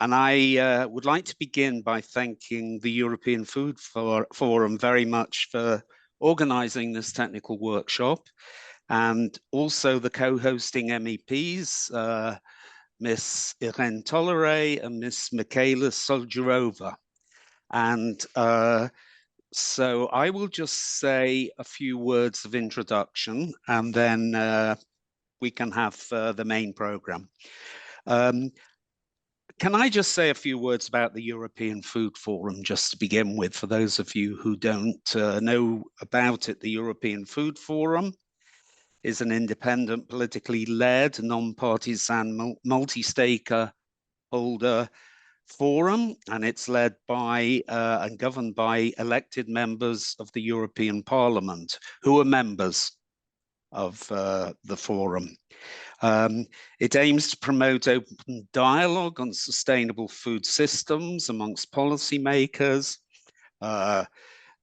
And I would like to begin by thanking the European Food Forum very much for organising this technical workshop, and also the co-hosting MEPs, Miss Irene TOLLERET and Miss Michaela ŠOJDROVÁ. And so I will just say a few words of introduction, and then we can have the main programme. Can I just say a few words about the European Food Forum, just to begin with, for those of you who don't know about it? The European Food Forum is an independent, politically led, non-partisan, multi-stakeholder forum, and it's led by and governed by elected members of the European Parliament, who are members of the forum. It aims to promote open dialogue on sustainable food systems amongst policymakers,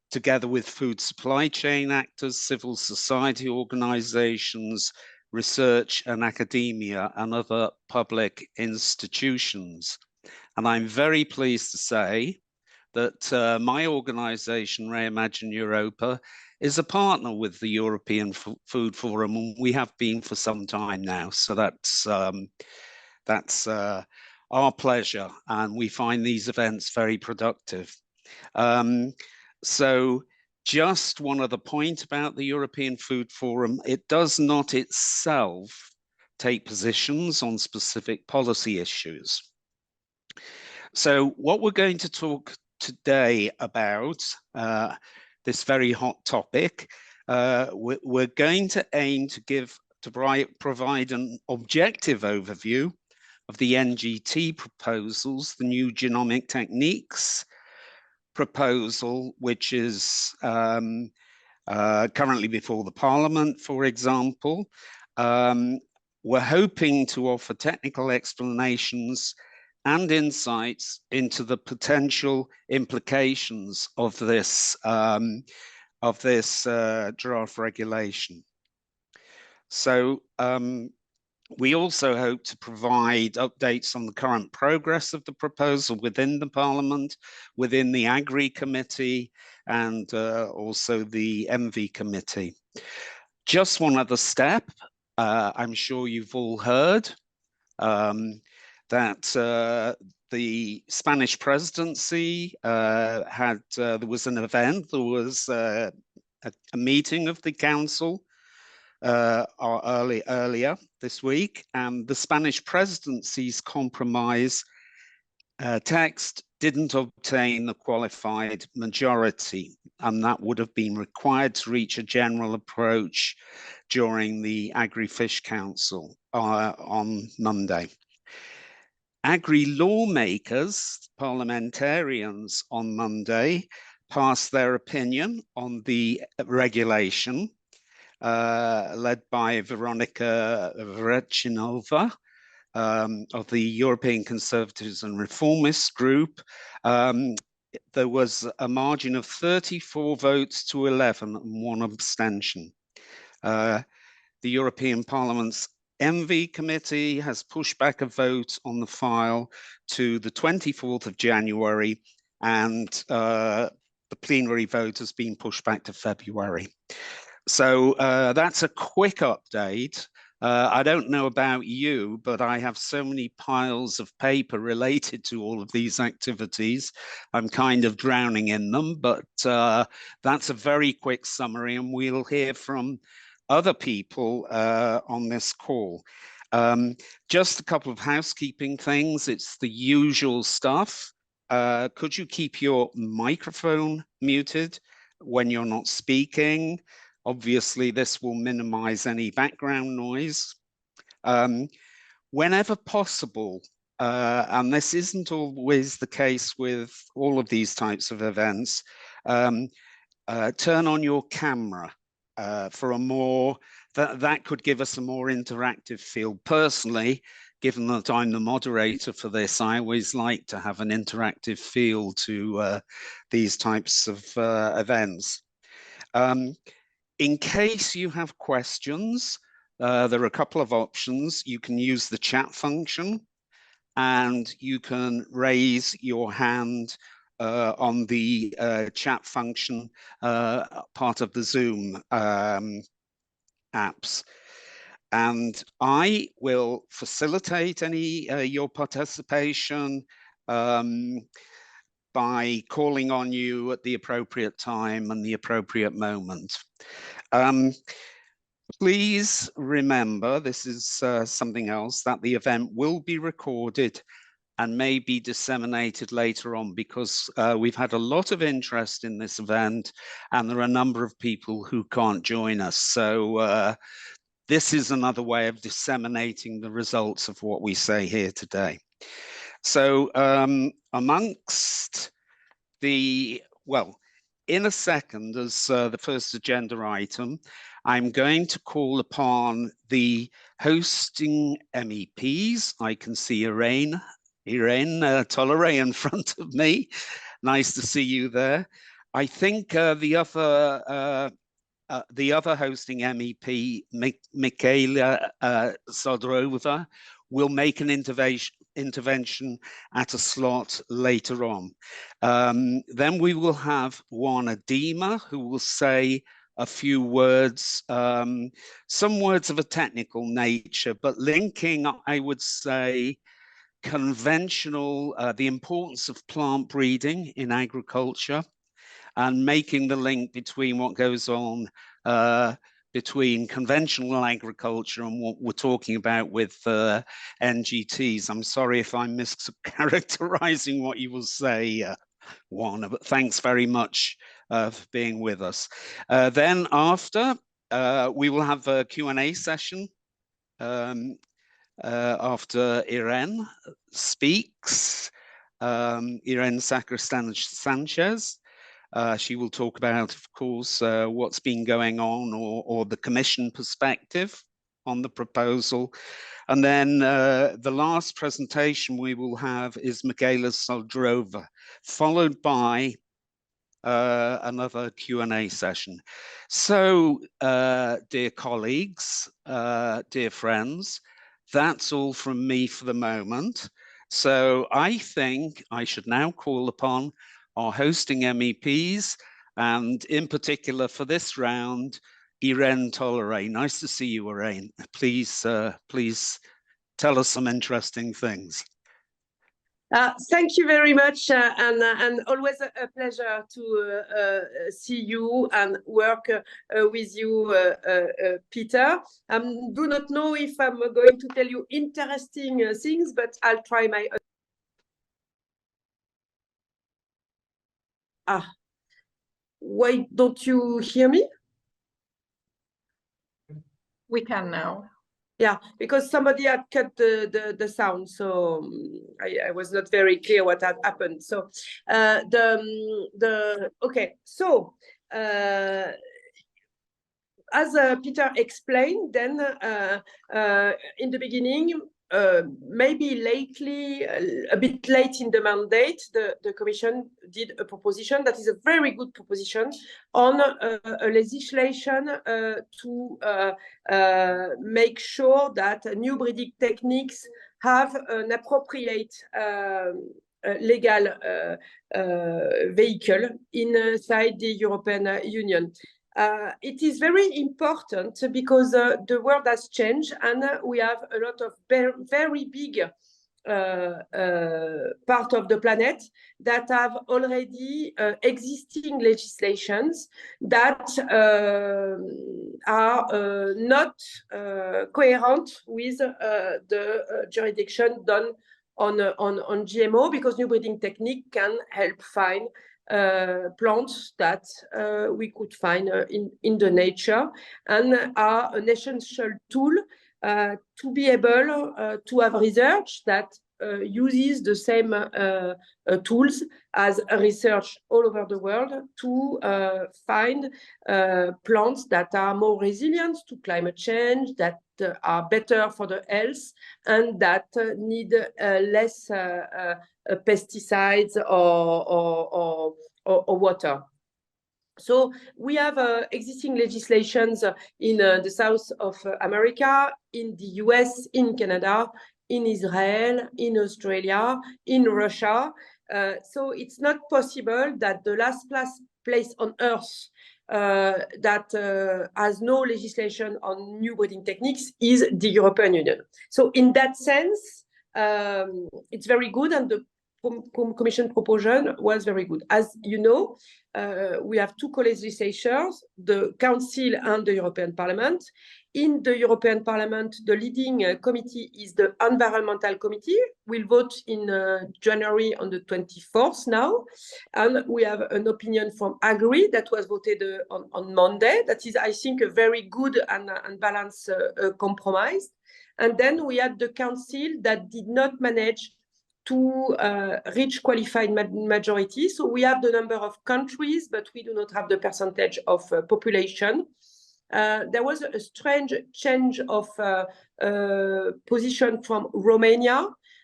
together with food supply chain actors, civil society organizations, research and academia, and other public institutions. And I'm very pleased to say that my organization, Reimagine Europa, is a partner with the European Food Forum, and we have been for some time now. So that's our pleasure, and we find these events very productive. So just one other point about the European Food Forum: it does not itself take positions on specific policy issues. So what we're going to talk today about, this very hot topic, we're going to aim to provide an objective overview of the NGT proposals, the new Genomic Techniques proposal, which is currently before the Parliament, for example. We're hoping to offer technical explanations and insights into the potential implications of this draft regulation. So we also hope to provide updates on the current progress of the proposal within the Parliament, within the Agri Committee, and also the MV Committee. Just one other step, I'm sure you've all heard that the Spanish presidency there was an event, there was a meeting of the council earlier this week, and the Spanish presidency's compromise text didn't obtain the qualified majority, and that would have been required to reach a general approach during the Agri-Fish Council on Monday. Agri lawmakers, parliamentarians, on Monday passed their opinion on the regulation, led by Veronika Vrechinova of the European Conservatives and Reformists group. There was a margin of 34 votes to 11 and 1 abstention. The European Parliament's MV Committee has pushed back a vote on the file to the 24th of January, and the plenary vote has been pushed back to February. So that's a quick update. I don't know about you, but I have so many piles of paper related to all of these activities. I'm kind of drowning in them, but that's a very quick summary, and we'll hear from other people on this call. Just a couple of housekeeping things. It's the usual stuff. Could you keep your microphone muted when you're not speaking? Obviously, this will minimize any background noise. Whenever possible, and this isn't always the case with all of these types of events, turn on your camera for a more, that could give us a more interactive feel. Personally, given that I'm the moderator for this, I always like to have an interactive feel to these types of events. In case you have questions, there are a couple of options. You can use the chat function. and you can raise your hand on the chat function, part of the Zoom apps. And I will facilitate any your participation by calling on you at the appropriate time and the appropriate moment. Please remember, this is something else, that the event will be recorded and may be disseminated later on, because we've had a lot of interest in this event and there are a number of people who can't join us. So this is another way of disseminating the results of what we say here today. So amongst the, well, in a second, as the first agenda item, I'm going to call upon the hosting MEPs. I can see Irene Tolleret in front of me. Nice to see you there. I think the other hosting MEP, Michaela ŠOJDROVÁ, will make an intervention at a slot later on. Then we will have Oana Dima, who will say a few words, some words of a technical nature, but linking, I would say, conventional, the importance of plant breeding in agriculture, and making the link between what goes on between conventional agriculture and what we're talking about with NGTs. I'm sorry if I'm mischaracterizing what you will say, Oana, but thanks very much for being with us. Then after, we will have a Q&A session after Irene speaks, Irene Sanchez. She will talk about, of course, what's been going on, or the Commission perspective on the proposal. And then the last presentation we will have is Michaela ŠOJDROVÁ, followed by another Q&A session. So, dear colleagues, dear friends, that's all from me for the moment. So I think I should now call upon our hosting MEPs, and in particular for this round, Irene Tolleret. Nice to see you, Irene. Please, please tell us some interesting things. Thank you very much, and always a pleasure to see you and work with you, Peter. Do not know if I'm going to tell you interesting things, but I'll try my. Why don't you hear me? We can now. Yeah, because somebody had cut the sound, so I was not very clear what had happened. So okay, so as Peter explained, then in the beginning, maybe lately, a bit late in the mandate, the Commission did a proposition that is a very good proposition on a legislation to make sure that new breeding techniques have an appropriate legal vehicle inside the European Union. It is very important because the world has changed, and we have a lot of very big part of the planet that have already existing legislations that are not coherent with the jurisdiction done on GMO, because new breeding technique can help find plants that we could find in the nature, and are an essential tool to be able to have research that uses the same tools as research all over the world to find plants that are more resilient to climate change, that are better for the health, and that need less pesticides or water. So we have existing legislations in the South of America, in the US, in Canada, in Israel, in Australia, in Russia. So it's not possible that the last place on earth that has no legislation on new breeding techniques is the European Union. So in that sense, it's very good, and the Commission proposal was very good. As you know, we have two co-legislators, the Council and the European Parliament. In the European Parliament, the leading committee is the Environmental Committee. We'll vote in January on the 24th now. And we have an opinion from Agri that was voted on Monday. That is, I think, a very good and balanced compromise. And then we had the Council that did not manage to reach qualified majority. So we have the number of countries, but we do not have the percentage of population. There was a strange change of position from Romania,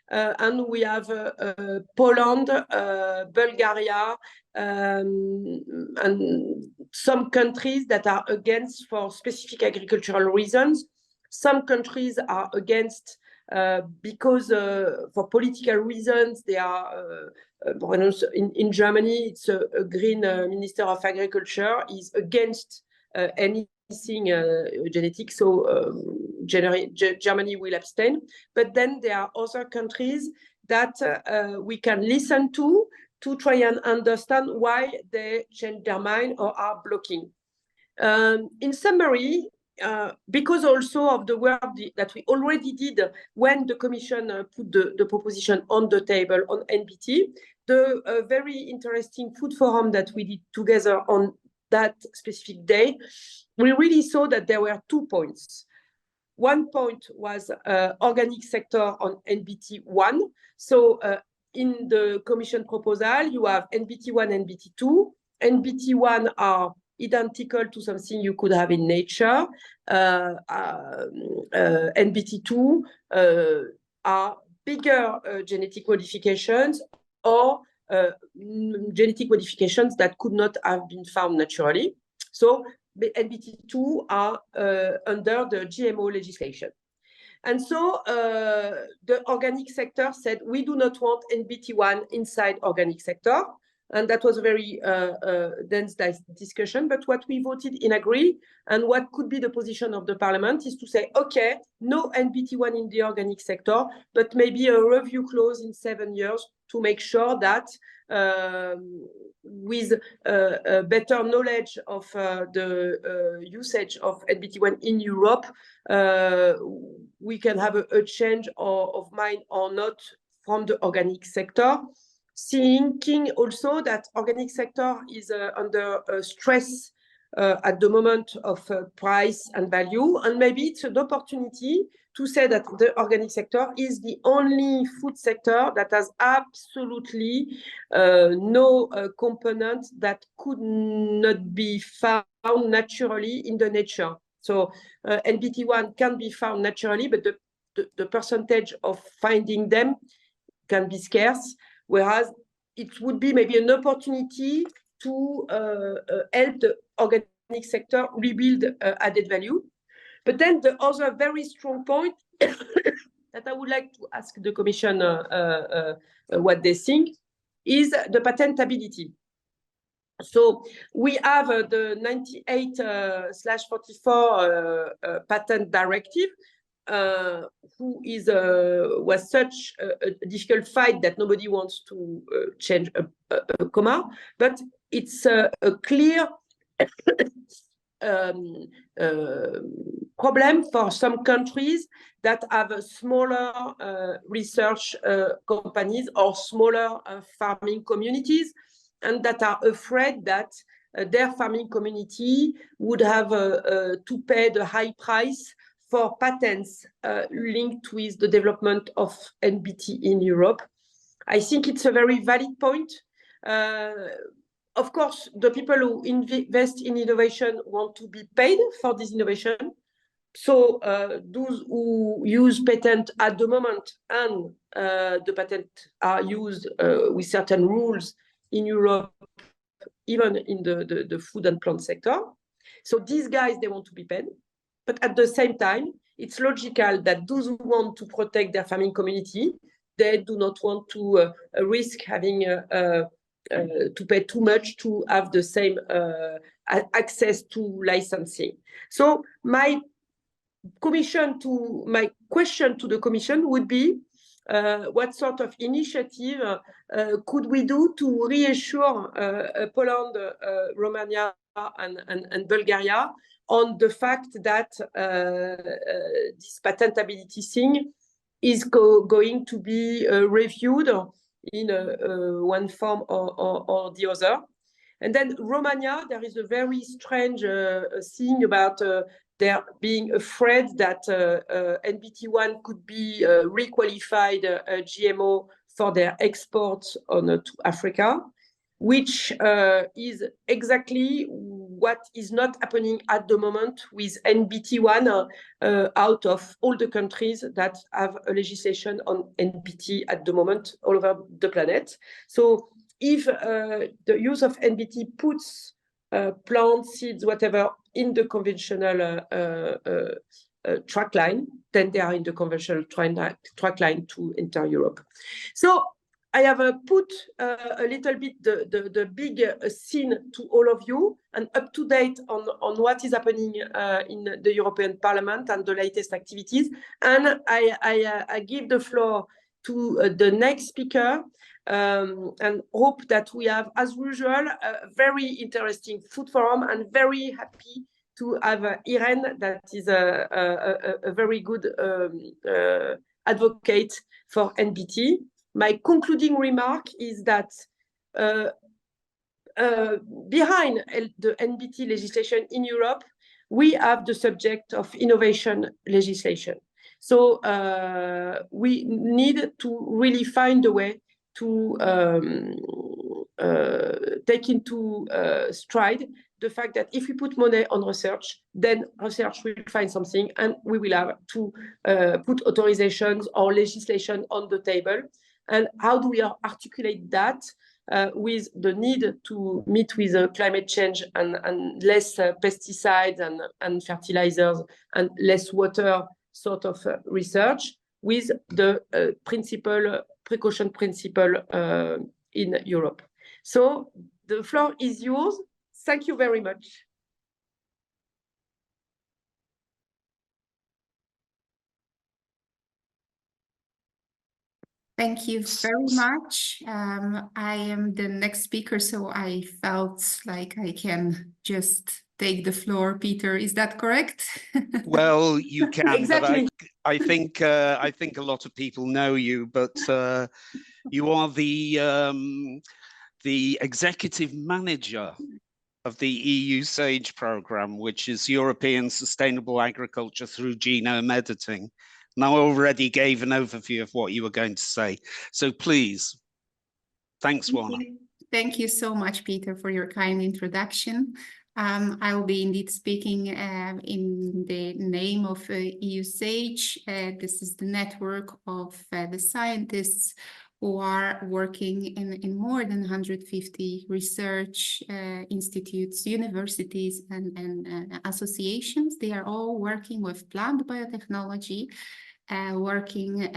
and we have Poland, Bulgaria, and some countries that are against for specific agricultural reasons. Some countries are against because for political reasons. They are, in Germany, it's a Green Minister of Agriculture is against anything genetic, so Germany will abstain. But then there are other countries that we can listen to try and understand why they change their mind or are blocking. In summary, because also of the work that we already did when the Commission put the proposition on the table on NBT, the very interesting food forum that we did together on that specific day, we really saw that there were 2 points. One point was organic sector on NBT 1. So in the Commission proposal, you have NBT 1 and NBT 2. NBT 1 are identical to something you could have in nature. NBT 2 are bigger genetic modifications or genetic modifications that could not have been found naturally. So the NBT 2 are under the GMO legislation. And so the organic sector said, we do not want NBT 1 inside organic sector. And that was a very dense discussion. But what we voted in Agri and what could be the position of the Parliament is to say, okay, no NBT1 in the organic sector, but maybe a review clause in 7 years to make sure that with better knowledge of the usage of NBT1 in Europe, we can have a change of mind or not from the organic sector. Seeing also that organic sector is under stress at the moment of price and value, and maybe it's an opportunity to say that the organic sector is the only food sector that has absolutely no component that could not be found naturally in the nature. So NBT1 can be found naturally, but the percentage of finding them can be scarce. Whereas it would be maybe an opportunity to help the organic sector rebuild added value. But then the other very strong point that I would like to ask the Commission what they think is the patentability. So we have the 98/44 patent directive, who was such a difficult fight that nobody wants to change a comma, but it's a clear problem for some countries that have smaller research companies or smaller farming communities, and that are afraid that their farming community would have to pay the high price for patents linked with the development of NBT in Europe. I think it's a very valid point. Of course, the people who invest in innovation want to be paid for this innovation. So those who use patent at the moment and the patent are used with certain rules in Europe, even in the food and plant sector. So these guys, they want to be paid. But at the same time, it's logical that those who want to protect their farming community, they do not want to risk having to pay too much to have the same access to licensing. So my question to the Commission would be, what sort of initiative could we do to reassure Poland, Romania, and Bulgaria on the fact that this patentability thing is going to be reviewed in one form or the other? And then Romania, there is a very strange thing about they're being afraid that NBT1 could be requalified GMO for their exports to Africa, which is exactly what is not happening at the moment with NBT1 out of all the countries that have a legislation on NBT at the moment all over the planet. So if the use of NBT puts plants, seeds, whatever, in the conventional track line, then they are in the conventional track line to enter Europe. So I have put a little bit the big scene to all of you and up to date on what is happening in the European Parliament and the latest activities. And I give the floor to the next speaker and hope that we have, as usual, a very interesting food forum, and very happy to have Irene, that is a very good advocate for NBT. My concluding remark is that behind the NBT legislation in Europe, we have the subject of innovation legislation. So we need to really find a way to take into stride the fact that if we put money on research, then research will find something, and we will have to put authorizations or legislation on the table. And how do we articulate that with the need to meet with climate change and less pesticides and fertilizers and less water sort of research with the precaution principle in Europe. So the floor is yours. Thank you very much. Thank you very much. I am the next speaker, so I felt like I can just take the floor. Peter, is that correct? Well, you can, Exactly. but I think a lot of people know you, but you are the executive manager of the EU SAGE program, which is European Sustainable Agriculture through Genome Editing. And I already gave an overview of what you were going to say. So please, thanks, Oana. Thank you so much, Peter, for your kind introduction. I will be indeed speaking in the name of EU SAGE. This is the network of the scientists who are working in more than 150 research institutes, universities, and associations. They are all working with plant biotechnology, working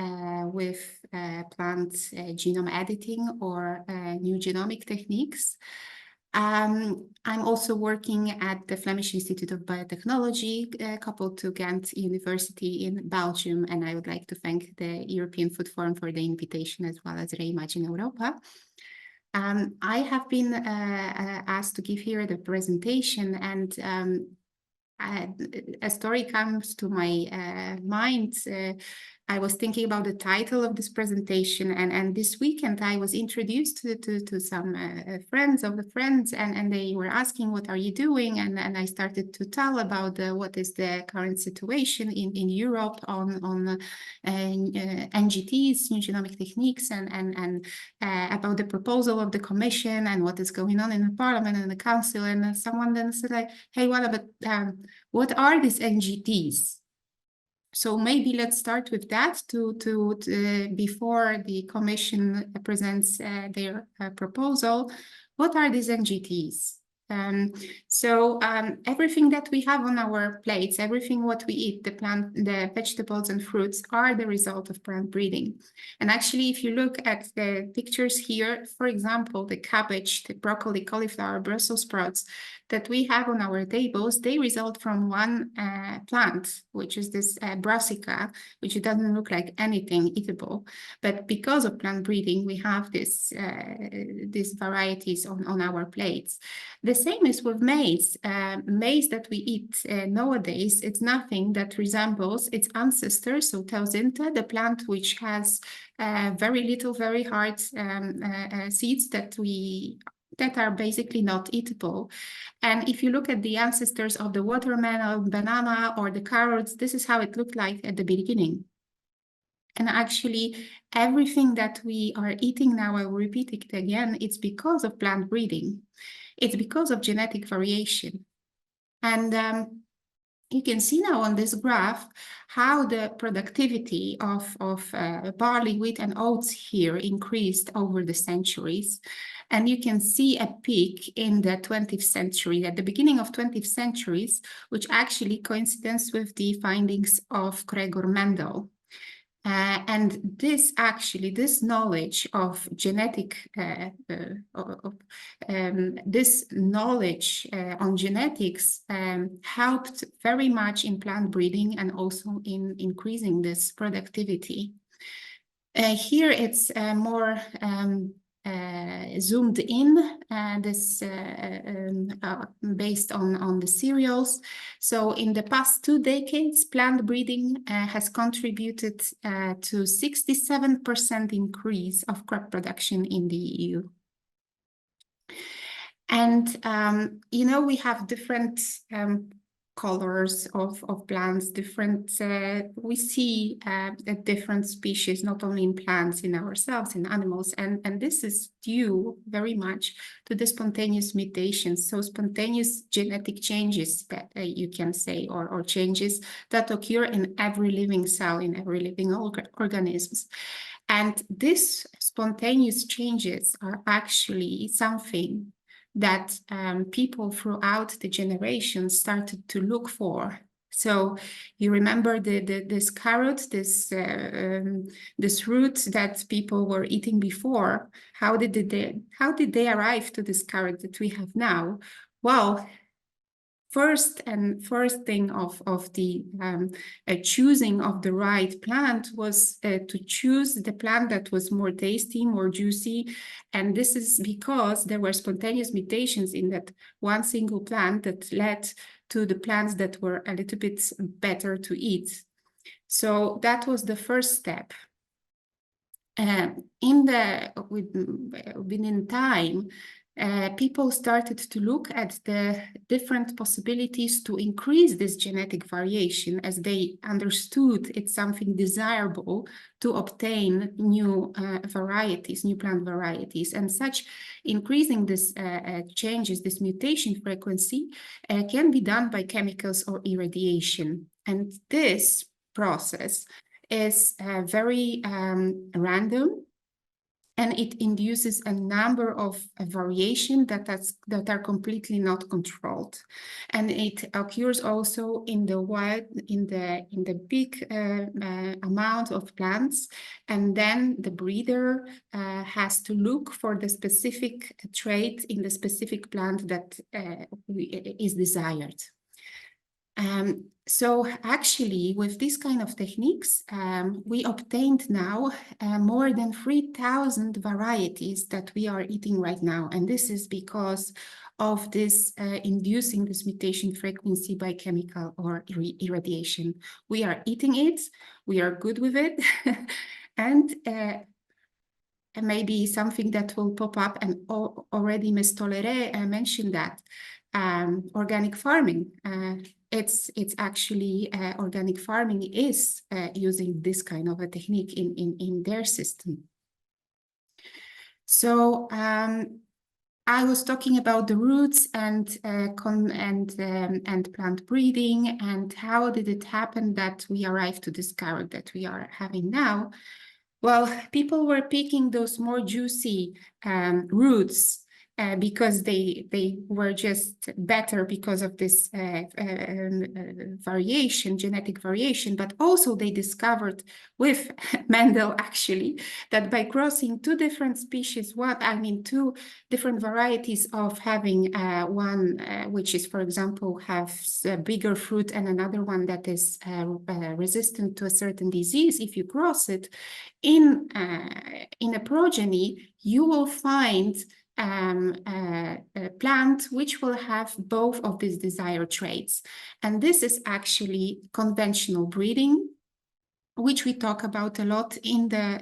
with plant genome editing or new genomic techniques. I'm also working at the Flemish Institute of Biotechnology, coupled to Ghent University in Belgium, and I would like to thank the European Food Forum for the invitation, as well as Reimagine Europa. I have been asked to give here the presentation, and a story comes to my mind. I was thinking about the title of this presentation, and this weekend I was introduced to some friends of the friends, and they were asking, what are you doing? And I started to tell about what is the current situation in Europe on NGTs, new genomic techniques, and about the proposal of the Commission and what is going on in the Parliament and the Council. And someone then said, like, hey, Oana, but what are these NGTs? So maybe let's start with that before the Commission presents their proposal. What are these NGTs? Everything that we have on our plates, everything what we eat, the vegetables and fruits are the result of plant breeding. And actually, if you look at the pictures here, for example, the cabbage, the broccoli, cauliflower, Brussels sprouts that we have on our tables, they result from one plant, which is this brassica, which doesn't look like anything eatable. But because of plant breeding, we have these varieties on our plates. The same is with maize. Maize that we eat nowadays, it's nothing that resembles its ancestor, so Tauzinta, the plant which has very little, very hard seeds that are basically not eatable. And if you look at the ancestors of the watermelon, banana, or the carrots, this is how it looked like at the beginning. And actually, everything that we are eating now, I will repeat it again, it's because of plant breeding. It's because of genetic variation. And you can see now on this graph how the productivity of barley, wheat, and oats here increased over the centuries. And you can see a peak in the 20th century, at the beginning of 20th centuries, which actually coincides with the findings of Gregor Mendel. And this knowledge of genetic, this knowledge on genetics helped very much in plant breeding and also in increasing this productivity. Here it's more zoomed in, based on the cereals. So in the past 2 decades, plant breeding has contributed to 67% increase of crop production in the EU. And, you know, we have different colors of plants, we see different species, not only in plants, in ourselves, in animals, and this is due very much to the spontaneous mutations, so spontaneous genetic changes that you can say, or changes that occur in every living cell, in every living organisms. And these spontaneous changes are actually something that people throughout the generations started to look for. So you remember this carrot, this root that people were eating before. How did they arrive to this carrot that we have now? Well, first thing of the choosing of the right plant was to choose the plant that was more tasty, more juicy. And this is because there were spontaneous mutations in that one single plant that led to the plants that were a little bit better to eat. So that was the first step. Within time, people started to look at the different possibilities to increase this genetic variation, as they understood it's something desirable to obtain new varieties, new plant varieties. And such increasing this changes, this mutation frequency, can be done by chemicals or irradiation. And this process is very random, and it induces a number of variations that are completely not controlled. And it occurs also in the wild, in the big amount of plants. And then the breeder has to look for the specific trait in the specific plant that is desired. So actually, with this kind of techniques, we obtained now more than 3,000 varieties that we are eating right now. And this is because of this inducing this mutation frequency by chemical or irradiation. We are eating it, we are good with it, and maybe something that will pop up, and already Ms. TOLLERET mentioned that, organic farming. It's actually organic farming is using this kind of a technique in their system. So I was talking about the roots and plant breeding, and how did it happen that we arrived to this carrot that we are having now. Well, people were picking those more juicy roots because they were just better because of this variation, genetic variation, but also they discovered with Mendel actually that by crossing two different species, two different varieties of having one which is, for example, has a bigger fruit and another one that is resistant to a certain disease, if you cross it in a progeny, you will find a plant which will have both of these desired traits. And this is actually conventional breeding, which we talk about a lot in the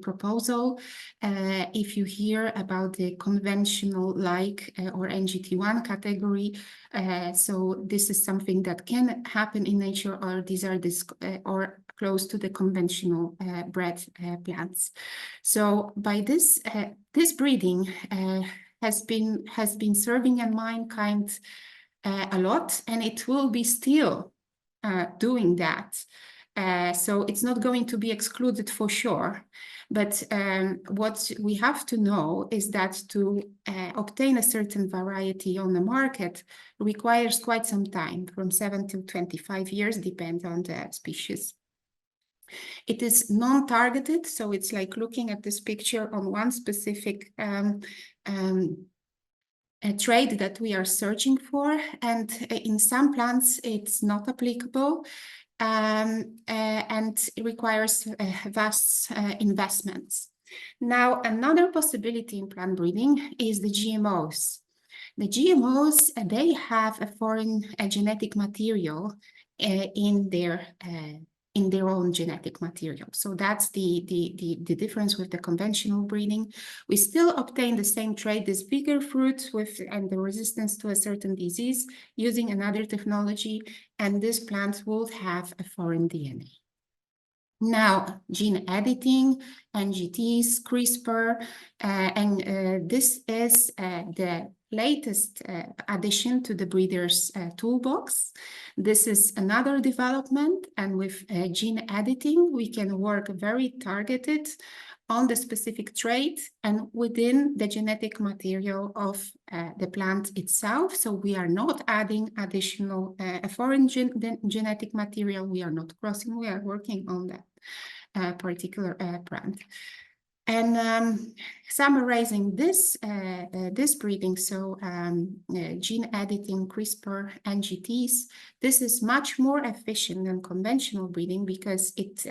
proposal. If you hear about the conventional or NGT1 category, so this is something that can happen in nature, or these are or close to the conventional bred plants. So by this breeding has been serving in mankind a lot, and it will be still doing that. So it's not going to be excluded for sure. But what we have to know is that to obtain a certain variety on the market requires quite some time, from 7 to 25 years, depends on the species. It is non-targeted, so it's like looking at this picture on one specific a trait that we are searching for, and in some plants it's not applicable, and it requires vast investments. Now, another possibility in plant breeding is the GMOs. The GMOs, they have a foreign genetic material in their own genetic material. So that's the difference with the conventional breeding. We still obtain the same trait, this bigger fruit and the resistance to a certain disease, using another technology, and this plant will have a foreign DNA. Now, gene editing, NGTs, CRISPR, and this is the latest addition to the breeder's toolbox. This is another development, and with gene editing, we can work very targeted on the specific trait and within the genetic material of the plant itself. So we are not adding additional foreign genetic material. We are not crossing. We are working on that particular plant. And summarizing this breeding, so gene editing, CRISPR, NGTs, this is much more efficient than conventional breeding because it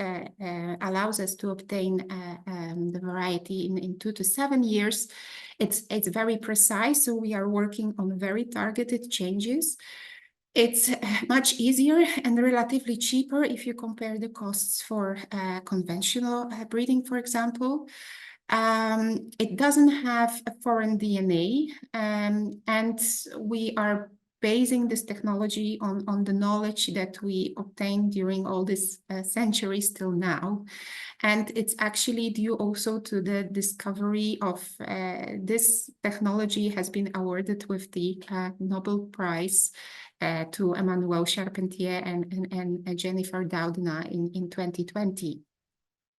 allows us to obtain the variety in 2 to 7 years. It's very precise, so we are working on very targeted changes. It's much easier and relatively cheaper if you compare the costs for conventional breeding, for example. It doesn't have a foreign DNA, and we are basing this technology on the knowledge that we obtained during all these centuries till now. And it's actually due also to the discovery of this technology has been awarded with the Nobel Prize to Emmanuel Charpentier and Jennifer Doudna in 2020.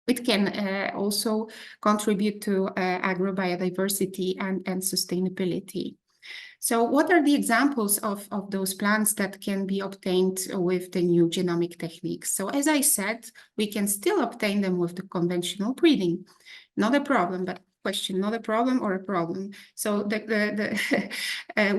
It can also contribute to agrobiodiversity and sustainability. So what are the examples of those plants that can be obtained with the new genomic techniques? So as I said, we can still obtain them with the conventional breeding. Not a problem, but question, not a problem or a problem. So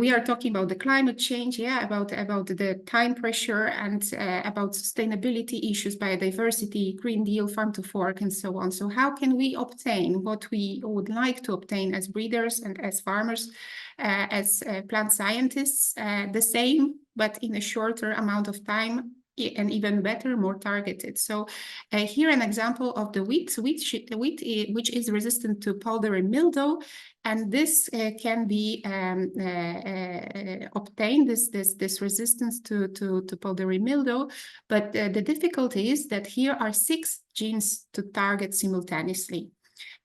we are talking about the climate change, about the time pressure and about sustainability issues, biodiversity, Green Deal, Farm to Fork, and so on. So how can we obtain what we would like to obtain as breeders and as farmers, as plant scientists, the same, but in a shorter amount of time, and even better, more targeted. So here an example of the wheat which is resistant to powdery mildew, and this can be obtained, this resistance to powdery mildew. But the difficulty is that here are 6 genes to target simultaneously.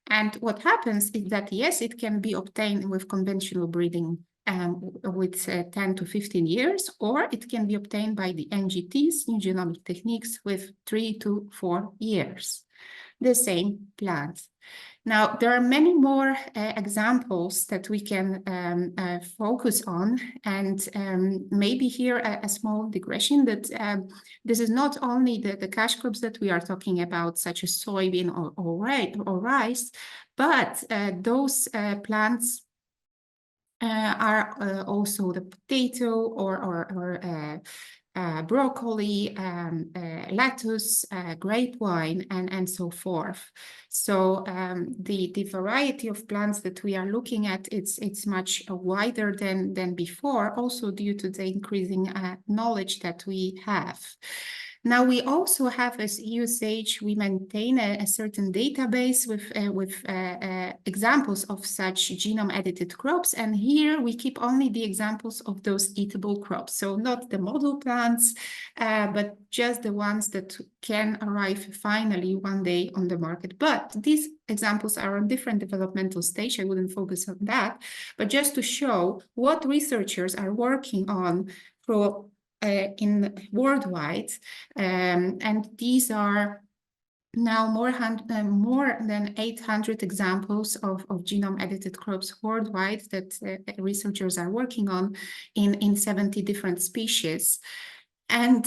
And what happens is that, yes, it can be obtained with conventional breeding with 10 to 15 years, or it can be obtained by the NGTs, new genomic techniques, with 3 to 4 years. The same plant. Now, there are many more examples that we can focus on, and maybe here a small digression that this is not only the cash crops that we are talking about, such as soybean or rice, but those plants are also the potato or broccoli, lettuce, grapevine, and so forth. So the variety of plants that we are looking at, it's much wider than before, also due to the increasing knowledge that we have. Now, we also have, as EUSH, we maintain a certain database with examples of such genome-edited crops. And here we keep only the examples of those eatable crops. So not the model plants, but just the ones that can arrive finally one day on the market. But these examples are on different developmental stage. I wouldn't focus on that, but just to show what researchers are working on for in worldwide, and these are now more than 800 examples of genome-edited crops worldwide that researchers are working on in 70 different species. And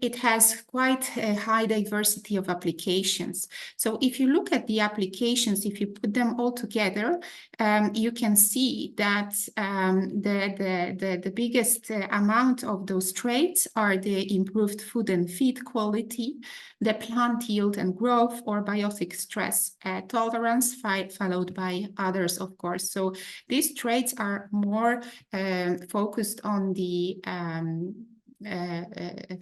it has quite a high diversity of applications. So if you look at the applications, if you put them all together, you can see that the biggest amount of those traits are the improved food and feed quality, the plant yield and growth, or biotic stress tolerance, followed by others, of course. So these traits are more focused on the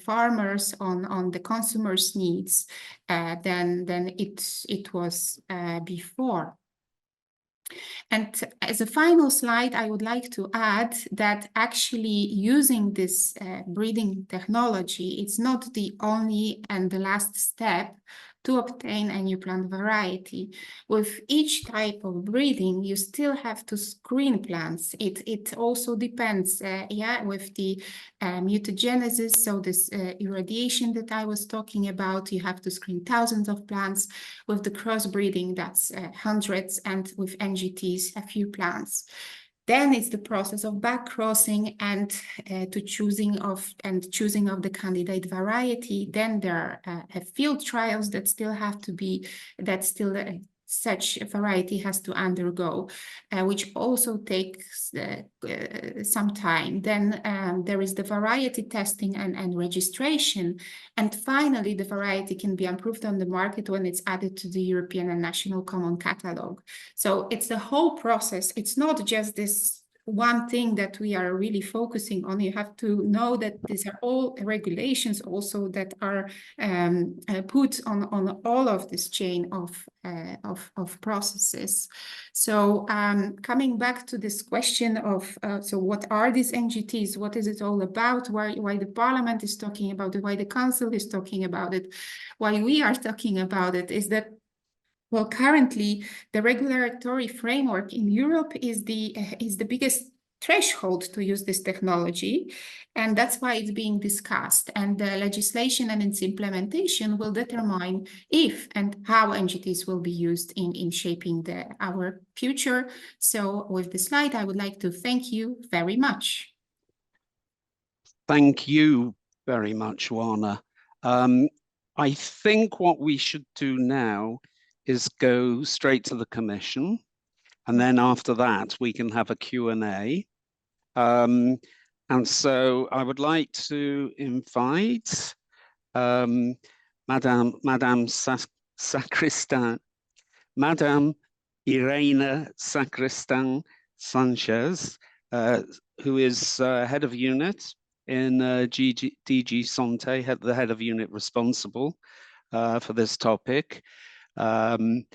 farmers, on the consumers' needs than it was before. And as a final slide, I would like to add that actually using this breeding technology, it's not the only and the last step to obtain a new plant variety. With each type of breeding, you still have to screen plants. It also depends, with the mutagenesis, so this irradiation that I was talking about, you have to screen thousands of plants. With the crossbreeding, that's hundreds, and with NGTs, a few plants. Then it's the process of back-crossing and choosing of the candidate variety. Then there are field trials that still have to be, such a variety has to undergo, which also takes some time. Then there is the variety testing and registration. And finally, the variety can be approved on the market when it's added to the European and national common catalogue. So it's the whole process. It's not just this one thing that we are really focusing on. You have to know that these are all regulations also that are put on all of this chain of processes. So coming back to this question of, so what are these NGTs? What is it all about? Why the Parliament is talking about it? Why the Council is talking about it? Why we are talking about it is that, well, currently the regulatory framework in Europe is the biggest threshold to use this technology, and that's why it's being discussed. And the legislation and its implementation will determine if and how NGTs will be used in shaping our future. So with this slide, I would like to thank you very much. Thank you very much, Oana. I think what we should do now is go straight to the Commission, and then after that we can have a Q&A. And so I would like to invite Madame Sacristan, Madame Irene Sanchez, who is head of unit in DG Santé, the head of unit responsible for this topic. And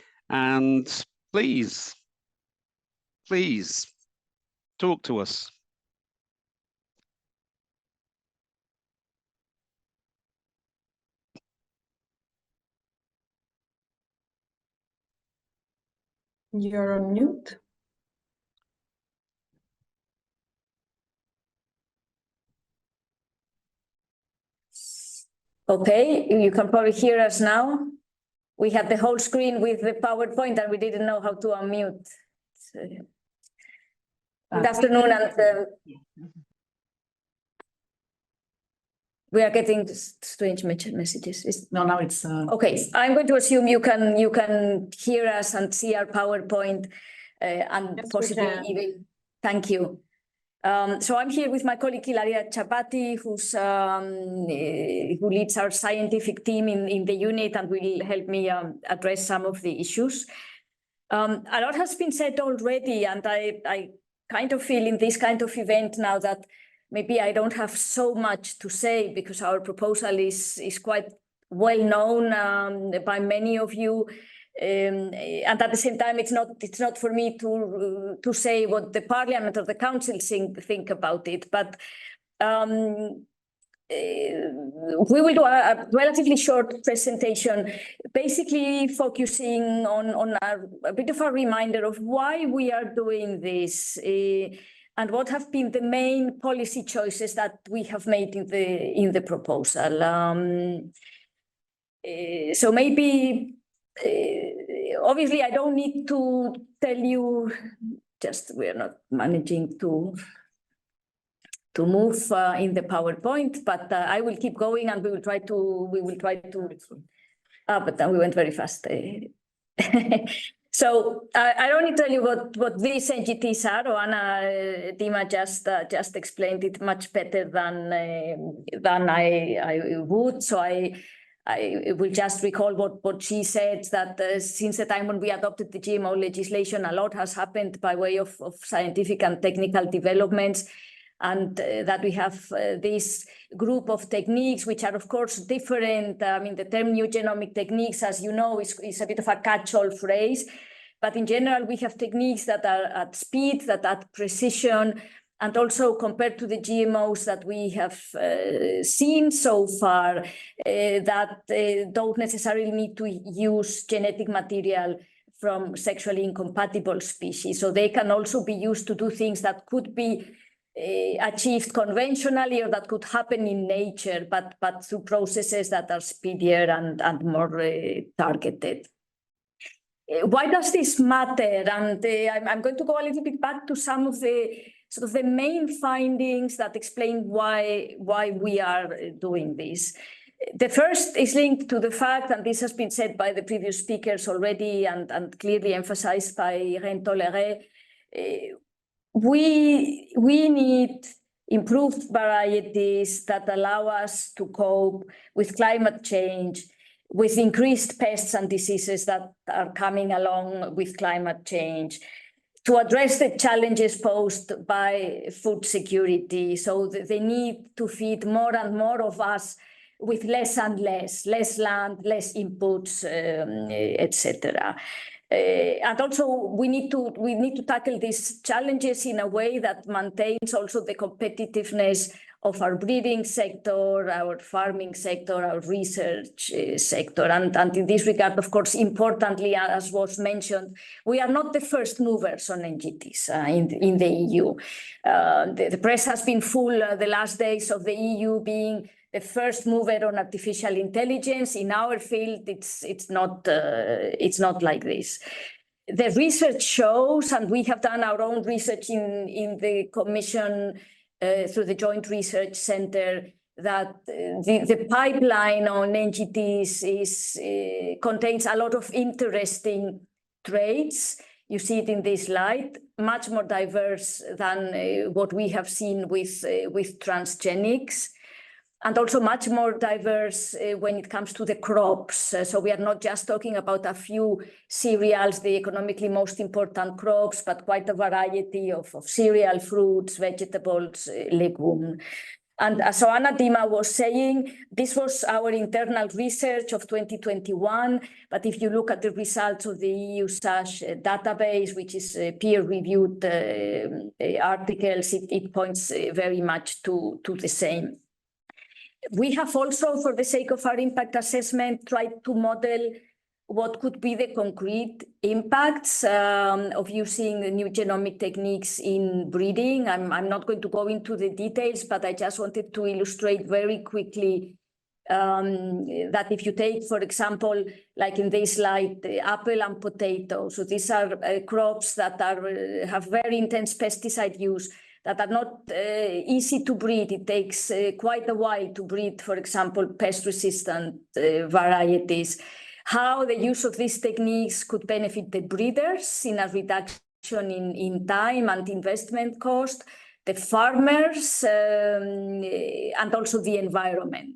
please talk to us. You're on mute. Okay, you can probably hear us now. we had the whole screen with the PowerPoint and we didn't know how to unmute. So, good afternoon, and we are getting strange messages. No, now it's Okay, I'm going to assume you can hear us and see our PowerPoint, and Yes, we possibly can. even. Thank you. So I'm here with my colleague Ilaria Chapati, who leads our scientific team in the unit and will help me address some of the issues. A lot has been said already, and I kind of feel in this kind of event now that maybe I don't have so much to say because our proposal is quite well known by many of you. And at the same time, it's not for me to say what the Parliament or the Council think about it. But we will do a relatively short presentation, basically focusing on a bit of a reminder of why we are doing this and what have been the main policy choices that we have made in the proposal. So maybe. Obviously, I don't need to tell you, just we're not managing to move in the PowerPoint, but I will keep going and we will try to, but then we went very fast. So I don't need to tell you what these entities are. Oana Dima just explained it much better than I would. So I will just recall what she said, that since the time when we adopted the GMO legislation, a lot has happened by way of scientific and technical developments, and that we have this group of techniques, which are, of course, different. I mean, the term new genomic techniques, as you know, is a bit of a catch-all phrase. But in general, we have techniques that are at speed, that are at precision, and also compared to the GMOs that we have seen so far, that don't necessarily need to use genetic material from sexually incompatible species. So they can also be used to do things that could be achieved conventionally or that could happen in nature, but through processes that are speedier and more targeted. Why does this matter? And I'm going to go a little bit back to some of the sort of the main findings that explain why we are doing this. The first is linked to the fact, and this has been said by the previous speakers already and clearly emphasized by Irene TOLLERET, we need improved varieties that allow us to cope with climate change, with increased pests and diseases that are coming along with climate change, to address the challenges posed by food security. So they need to feed more and more of us with less and less land, less inputs, etc. And also we need to tackle these challenges in a way that maintains also the competitiveness of our breeding sector, our farming sector, our research sector. And in this regard, of course, importantly, as was mentioned, we are not the first movers on NGTs in the EU. The press has been full the last days of the EU being the first mover on artificial intelligence. In our field, it's not like this. The research shows, and we have done our own research in the Commission through the Joint Research Center, that the pipeline on NGTs contains a lot of interesting traits. You see it in this slide, much more diverse than what we have seen with transgenics, and also much more diverse when it comes to the crops. So we are not just talking about a few cereals, the economically most important crops, but quite a variety of cereal, fruits, vegetables, legumes. And as Oana Dima was saying, this was our internal research of 2021. But if you look at the results of the EU SASH database, which is peer-reviewed articles, it points very much to the same. We have also, for the sake of our impact assessment, tried to model what could be the concrete impacts of using the new genomic techniques in breeding. I'm not going to go into the details, but I just wanted to illustrate very quickly that if you take, for example, like in this slide, the apple and potato, so these are crops that have very intense pesticide use, that are not easy to breed. It takes quite a while to breed, for example, pest-resistant varieties. How the use of these techniques could benefit the breeders in a reduction in time and investment cost, the farmers, and also the environment.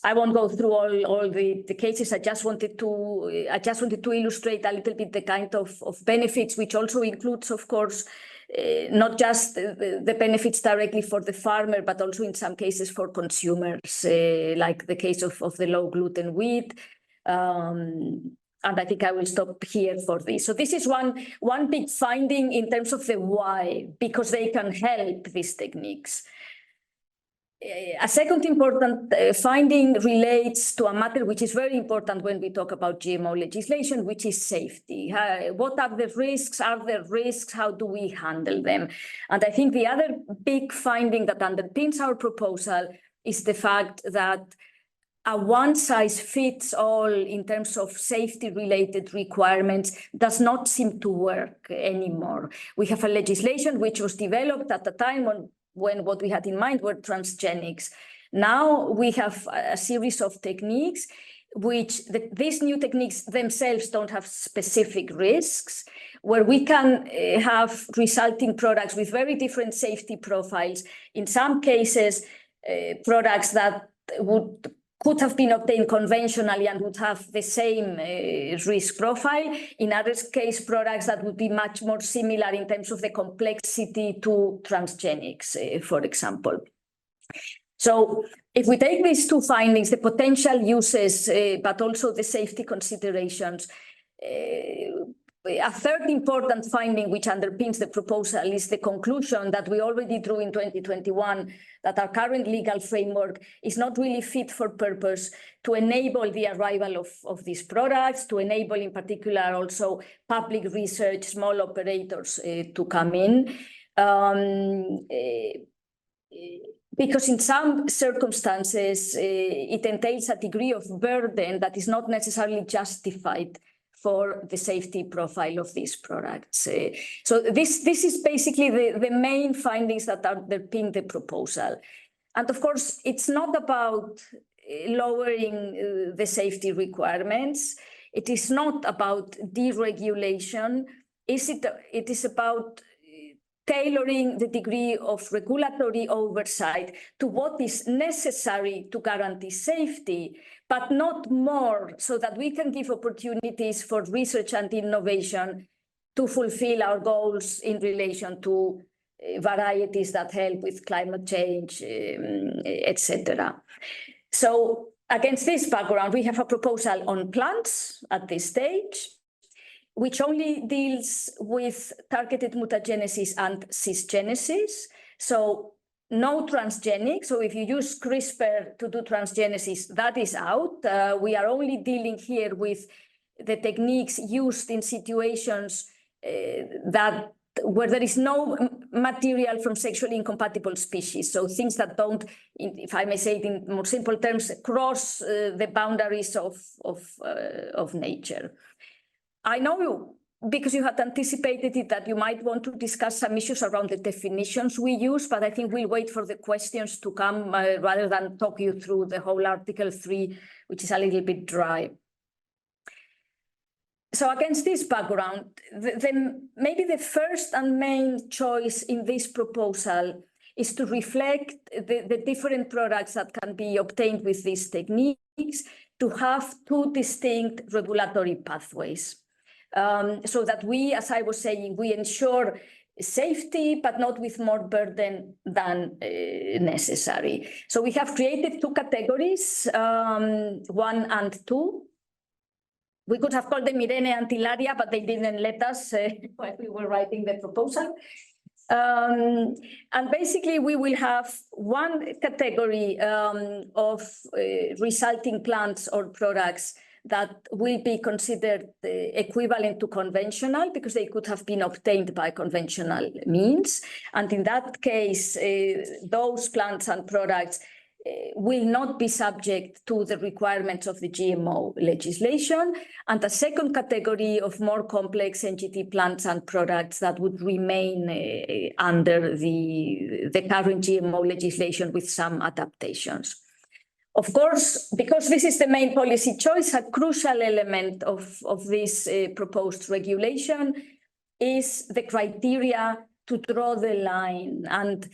I won't go through all the cases. I just wanted to illustrate a little bit the kind of benefits, which also includes, of course, not just the benefits directly for the farmer, but also in some cases for consumers, like the case of the low gluten wheat. And I think I will stop here for this. So this is one big finding in terms of the why, because they can help these techniques. A second important finding relates to a matter which is very important when we talk about GMO legislation, which is safety. What are the risks? Are there risks? How do we handle them? And I think the other big finding that underpins our proposal is the fact that a one-size-fits-all in terms of safety-related requirements does not seem to work anymore. We have a legislation which was developed at a time when what we had in mind were transgenics. Now we have a series of techniques which these new techniques themselves don't have specific risks, where we can have resulting products with very different safety profiles. In some cases, products that could have been obtained conventionally and would have the same risk profile. In other cases, products that would be much more similar in terms of the complexity to transgenics, for example. So if we take these two findings, the potential uses, but also the safety considerations, a third important finding which underpins the proposal is the conclusion that we already drew in 2021, that our current legal framework is not really fit for purpose to enable the arrival of these products, to enable in particular also public research, small operators to come in. Because in some circumstances, it entails a degree of burden that is not necessarily justified for the safety profile of these products. So this is basically the main findings that underpin the proposal. And of course, it's not about lowering the safety requirements. It is not about deregulation. It is about tailoring the degree of regulatory oversight to what is necessary to guarantee safety, but not more, so that we can give opportunities for research and innovation to fulfill our goals in relation to varieties that help with climate change, etc. So against this background, we have a proposal on plants at this stage, which only deals with targeted mutagenesis and cisgenesis. So no transgenic. So if you use CRISPR to do transgenesis, that is out. We are only dealing here with the techniques used in situations where there is no material from sexually incompatible species. So things that don't, if I may say it in more simple terms, cross the boundaries of nature. I know because you had anticipated it that you might want to discuss some issues around the definitions we use, but I think we'll wait for the questions to come rather than talk you through the whole Article 3, which is a little bit dry. So against this background, maybe the first and main choice in this proposal is to reflect the different products that can be obtained with these techniques to have two distinct regulatory pathways. So that we, as I was saying, we ensure safety, but not with more burden than necessary. So we have created two categories, 1 and 2. We could have called them Irene and Hilaria, but they didn't let us when we were writing the proposal. And basically, we will have one category of resulting plants or products that will be considered equivalent to conventional because they could have been obtained by conventional means. And in that case, those plants and products will not be subject to the requirements of the GMO legislation, and a second category of more complex NGT plants and products that would remain under the current GMO legislation with some adaptations. Of course, because this is the main policy choice, a crucial element of this proposed regulation is the criteria to draw the line. And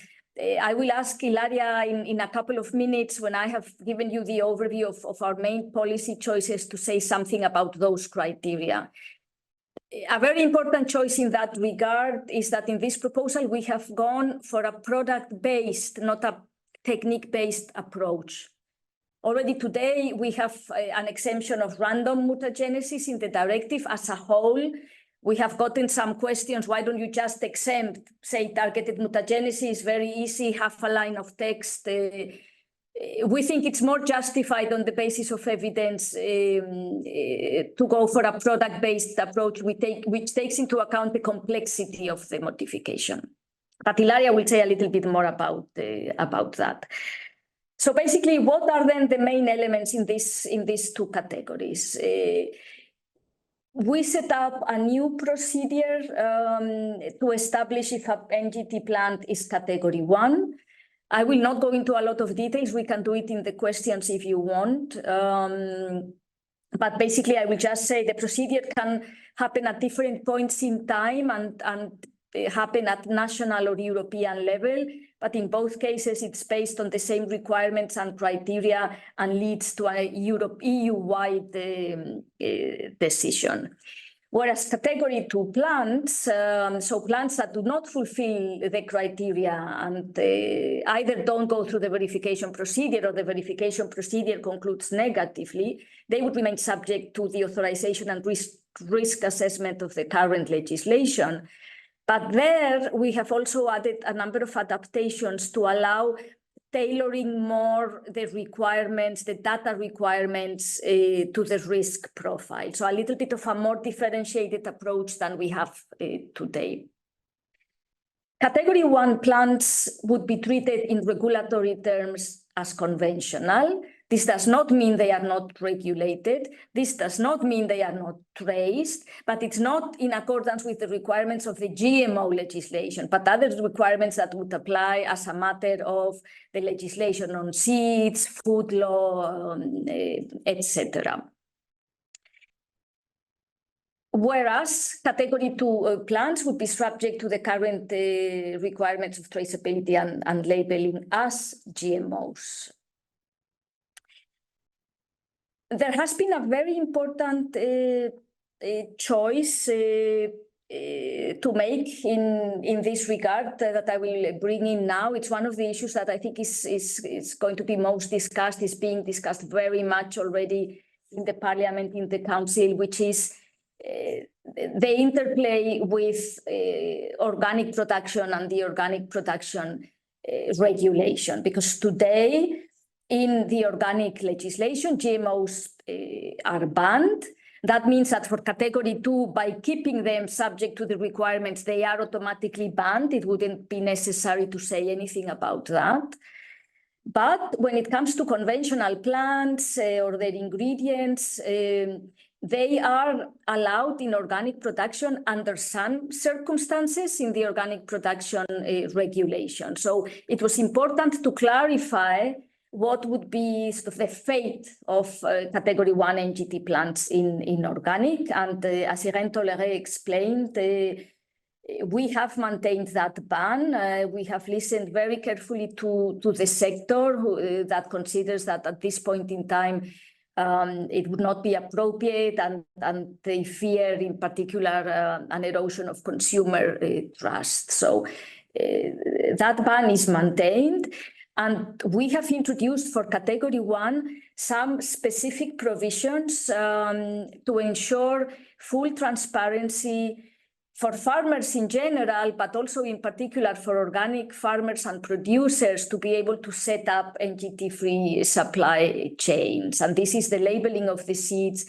I will ask Ilaria in a couple of minutes, when I have given you the overview of our main policy choices, to say something about those criteria. A very important choice in that regard is that in this proposal, we have gone for a product-based, not a technique-based approach. Already today, we have an exemption of random mutagenesis in the directive as a whole. We have gotten some questions, why don't you just exempt, say, targeted mutagenesis, very easy, half a line of text. We think it's more justified on the basis of evidence to go for a product-based approach which takes into account the complexity of the modification. But Ilaria will say a little bit more about that. So basically, what are then the main elements in these two categories? We set up a new procedure to establish if an NGT plant is category 1. I will not go into a lot of details. We can do it in the questions if you want. But basically, I will just say the procedure can happen at different points in time and happen at national or European level. But in both cases, it's based on the same requirements and criteria and leads to a EU-wide decision. Whereas category 2 plants, so plants that do not fulfill the criteria and either don't go through the verification procedure or the verification procedure concludes negatively, they would remain subject to the authorization and risk assessment of the current legislation. But there we have also added a number of adaptations to allow tailoring more the requirements, the data requirements to the risk profile. So a little bit of a more differentiated approach than we have today. Category 1 plants would be treated in regulatory terms as conventional. This does not mean they are not regulated. This does not mean they are not traced, but it's not in accordance with the requirements of the GMO legislation, but other requirements that would apply as a matter of the legislation on seeds, food law, etc. Whereas category 2 plants would be subject to the current requirements of traceability and labeling as GMOs. There has been a very important choice to make in this regard that I will bring in now. It's one of the issues that I think is going to be most discussed, is being discussed very much already in the Parliament, in the Council, which is the interplay with organic production and the organic production regulation. Because today, in the organic legislation, GMOs are banned. That means that for category 2, by keeping them subject to the requirements, they are automatically banned. It wouldn't be necessary to say anything about that. But when it comes to conventional plants or their ingredients, they are allowed in organic production under some circumstances in the organic production regulation. So it was important to clarify what would be sort of the fate of category 1 NGT plants in organic. And as Irene TOLLERET explained, we have maintained that ban. We have listened very carefully to the sector that considers that at this point in time, it would not be appropriate, and they fear in particular an erosion of consumer trust. So that ban is maintained. And we have introduced for category 1 some specific provisions to ensure full transparency for farmers in general, but also in particular for organic farmers and producers to be able to set up NGT-free supply chains. And this is the labeling of the seeds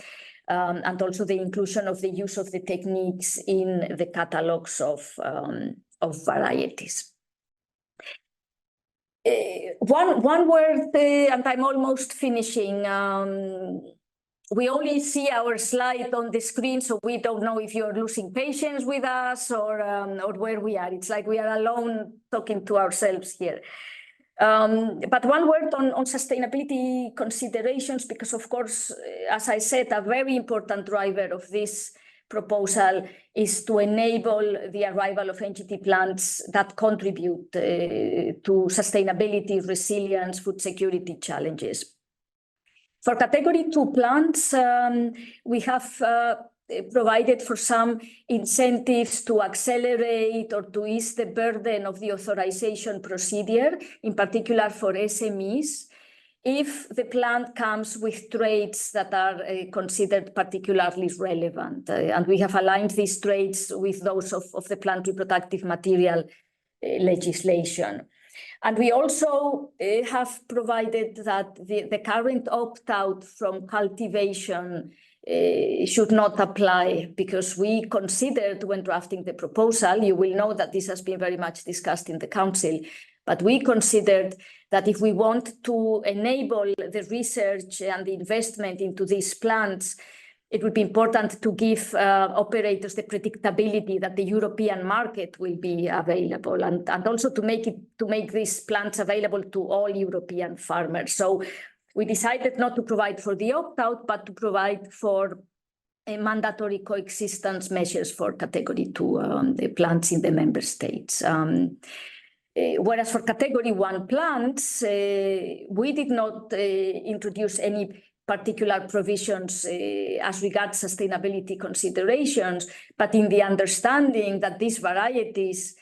and also the inclusion of the use of the techniques in the catalogs of varieties. One word, and I'm almost finishing. We only see our slide on the screen, so we don't know if you're losing patience with us or where we are. It's like we are alone talking to ourselves here. But one word on sustainability considerations, because of course, as I said, a very important driver of this proposal is to enable the arrival of NGT plants that contribute to sustainability, resilience, food security challenges. For category 2 plants, we have provided for some incentives to accelerate or to ease the burden of the authorization procedure, in particular for SMEs, if the plant comes with traits that are considered particularly relevant. And we have aligned these traits with those of the plant reproductive material legislation. And we also have provided that the current opt-out from cultivation should not apply, because we considered when drafting the proposal, you will know that this has been very much discussed in the Council, but we considered that if we want to enable the research and the investment into these plants, it would be important to give operators the predictability that the European market will be available, and also to make these plants available to all European farmers. So we decided not to provide for the opt-out, but to provide for mandatory coexistence measures for category 2 plants in the member states. Whereas for category 1 plants, we did not introduce any particular provisions as regards sustainability considerations, but in the understanding that these varieties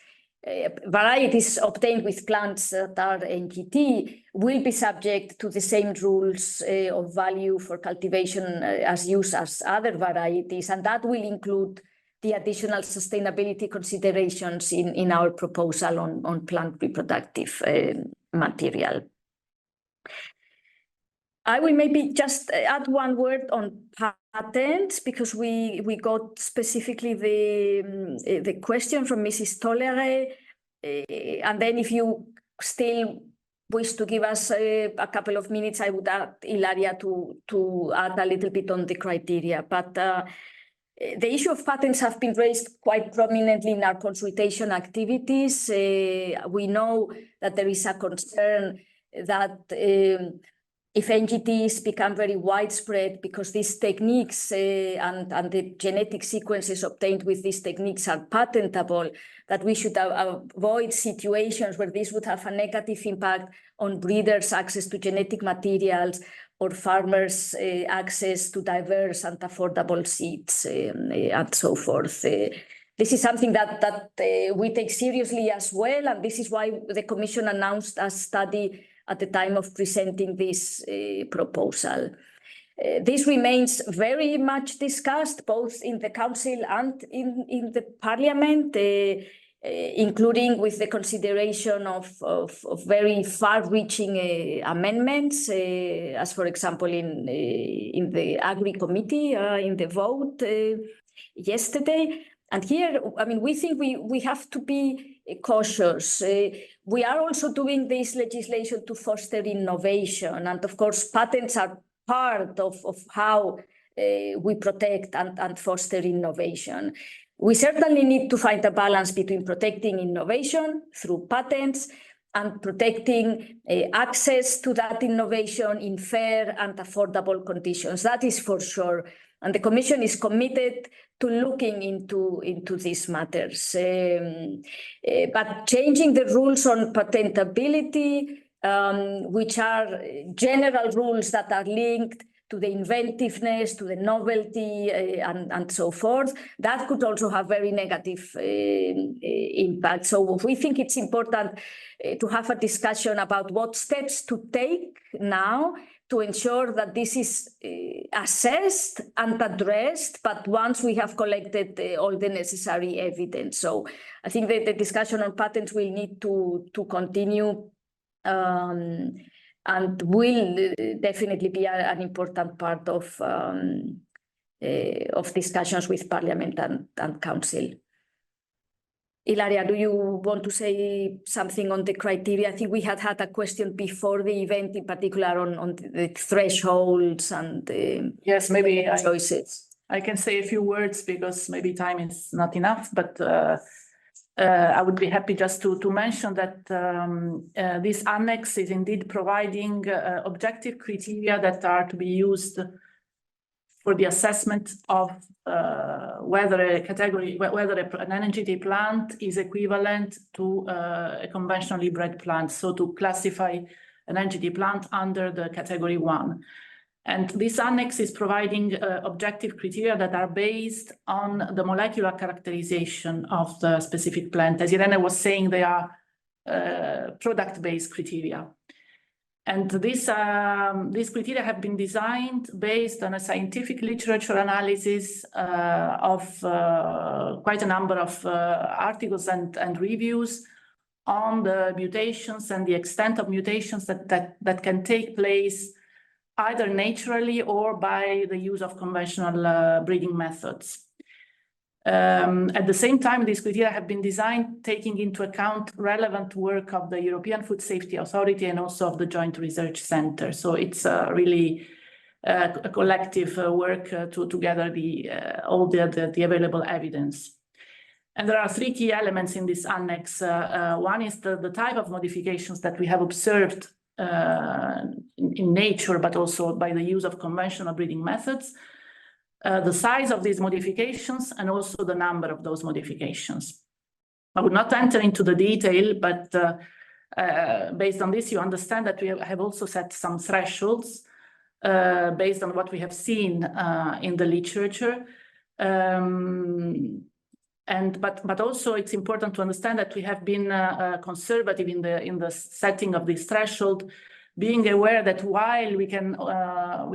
obtained with plants that are NGT will be subject to the same rules of value for cultivation as use as other varieties, and that will include the additional sustainability considerations in our proposal on plant reproductive material. I will maybe just add one word on patents, because we got specifically the question from Mrs. TOLLERET, and then if you still wish to give us a couple of minutes, I would add Ilaria to add a little bit on the criteria. But the issue of patents have been raised quite prominently in our consultation activities. We know that there is a concern that if NGTs become very widespread, because these techniques and the genetic sequences obtained with these techniques are patentable, that we should avoid situations where this would have a negative impact on breeders' access to genetic materials or farmers' access to diverse and affordable seeds and so forth. This is something that we take seriously as well, and this is why the Commission announced a study at the time of presenting this proposal. This remains very much discussed both in the Council and in the Parliament, including with the consideration of very far-reaching amendments, as for example in the Agri Committee in the vote yesterday. And here, I mean, we think we have to be cautious. We are also doing this legislation to foster innovation, and of course, patents are part of how we protect and foster innovation. We certainly need to find a balance between protecting innovation through patents and protecting access to that innovation in fair and affordable conditions. That is for sure. And the Commission is committed to looking into these matters. But changing the rules on patentability, which are general rules that are linked to the inventiveness, to the novelty, and so forth, that could also have very negative impact. So we think it's important to have a discussion about what steps to take now to ensure that this is assessed and addressed, but once we have collected all the necessary evidence. So I think that the discussion on patents will need to continue and will definitely be an important part of discussions with Parliament and Council. Ilaria, do you want to say something on the criteria? I think we had a question before the event, in particular on the thresholds and the Yes, maybe choices. I can say a few words because maybe time is not enough, but I would be happy just to mention that this annex is indeed providing objective criteria that are to be used for the assessment of whether an NGT plant is equivalent to a conventionally bred plant. So to classify an NGT plant under the category 1. And this annex is providing objective criteria that are based on the molecular characterization of the specific plant. As Irene was saying, they are product-based criteria. And these criteria have been designed based on a scientific literature analysis of quite a number of articles and reviews on the mutations and the extent of mutations that can take place either naturally or by the use of conventional breeding methods. At the same time, these criteria have been designed taking into account relevant work of the European Food Safety Authority and also of the Joint Research Center. So it's really a collective work to gather all the available evidence. And there are 3 key elements in this annex. One is the type of modifications that we have observed in nature, but also by the use of conventional breeding methods. The size of these modifications and also the number of those modifications. I would not enter into the detail, but based on this, you understand that we have also set some thresholds based on what we have seen in the literature. But also it's important to understand that we have been conservative in the setting of this threshold, being aware that while we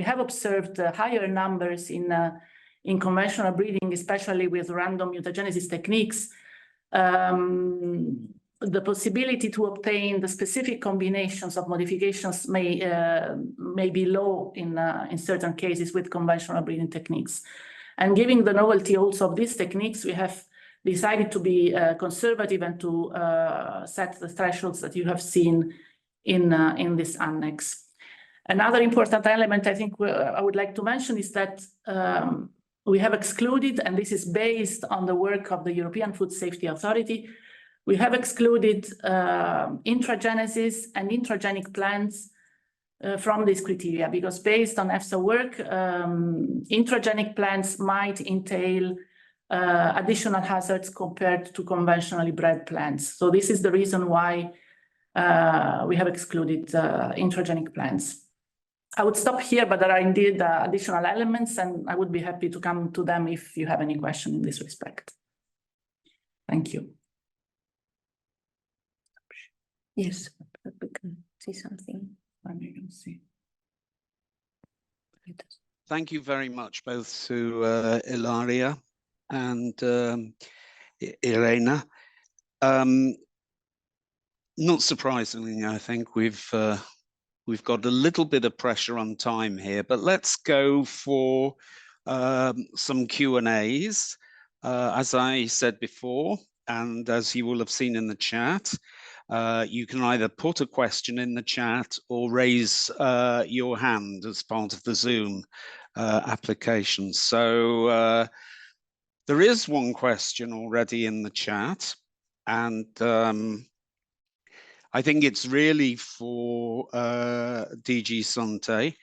have observed higher numbers in conventional breeding, especially with random mutagenesis techniques, the possibility to obtain the specific combinations of modifications may be low in certain cases with conventional breeding techniques. And given the novelty also of these techniques, we have decided to be conservative and to set the thresholds that you have seen in this annex. Another important element I think I would like to mention is that we have excluded, and this is based on the work of the European Food Safety Authority, we have excluded intragenesis and intragenic plants from this criteria, because based on EFSA work, intragenic plants might entail additional hazards compared to conventionally bred plants. So this is the reason why we have excluded intragenic plants. I would stop here, but there are indeed additional elements, and I would be happy to come to them if you have any question in this respect. Thank you. Yes, we can see something. You can see. Thank you very much, both to Ilaria and Irene. Not surprisingly, I think we've got a little bit of pressure on time here, but let's go for some Q&As. As I said before, and as you will have seen in the chat, you can either put a question in the chat or raise your hand as part of the Zoom application. So there is one question already in the chat, and I think it's really for DG Sante.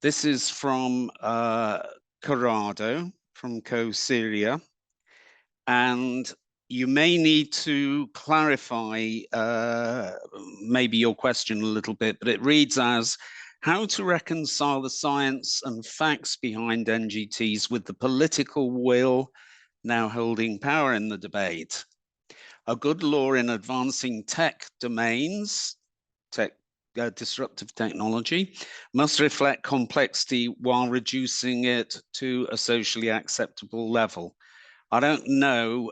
This is from Corrado from Co-Syria, and you may need to clarify maybe your question a little bit, but it reads as, how to reconcile the science and facts behind NGTs with the political will now holding power in the debate? A good law in advancing tech domains, disruptive technology, must reflect complexity while reducing it to a socially acceptable level. I don't know,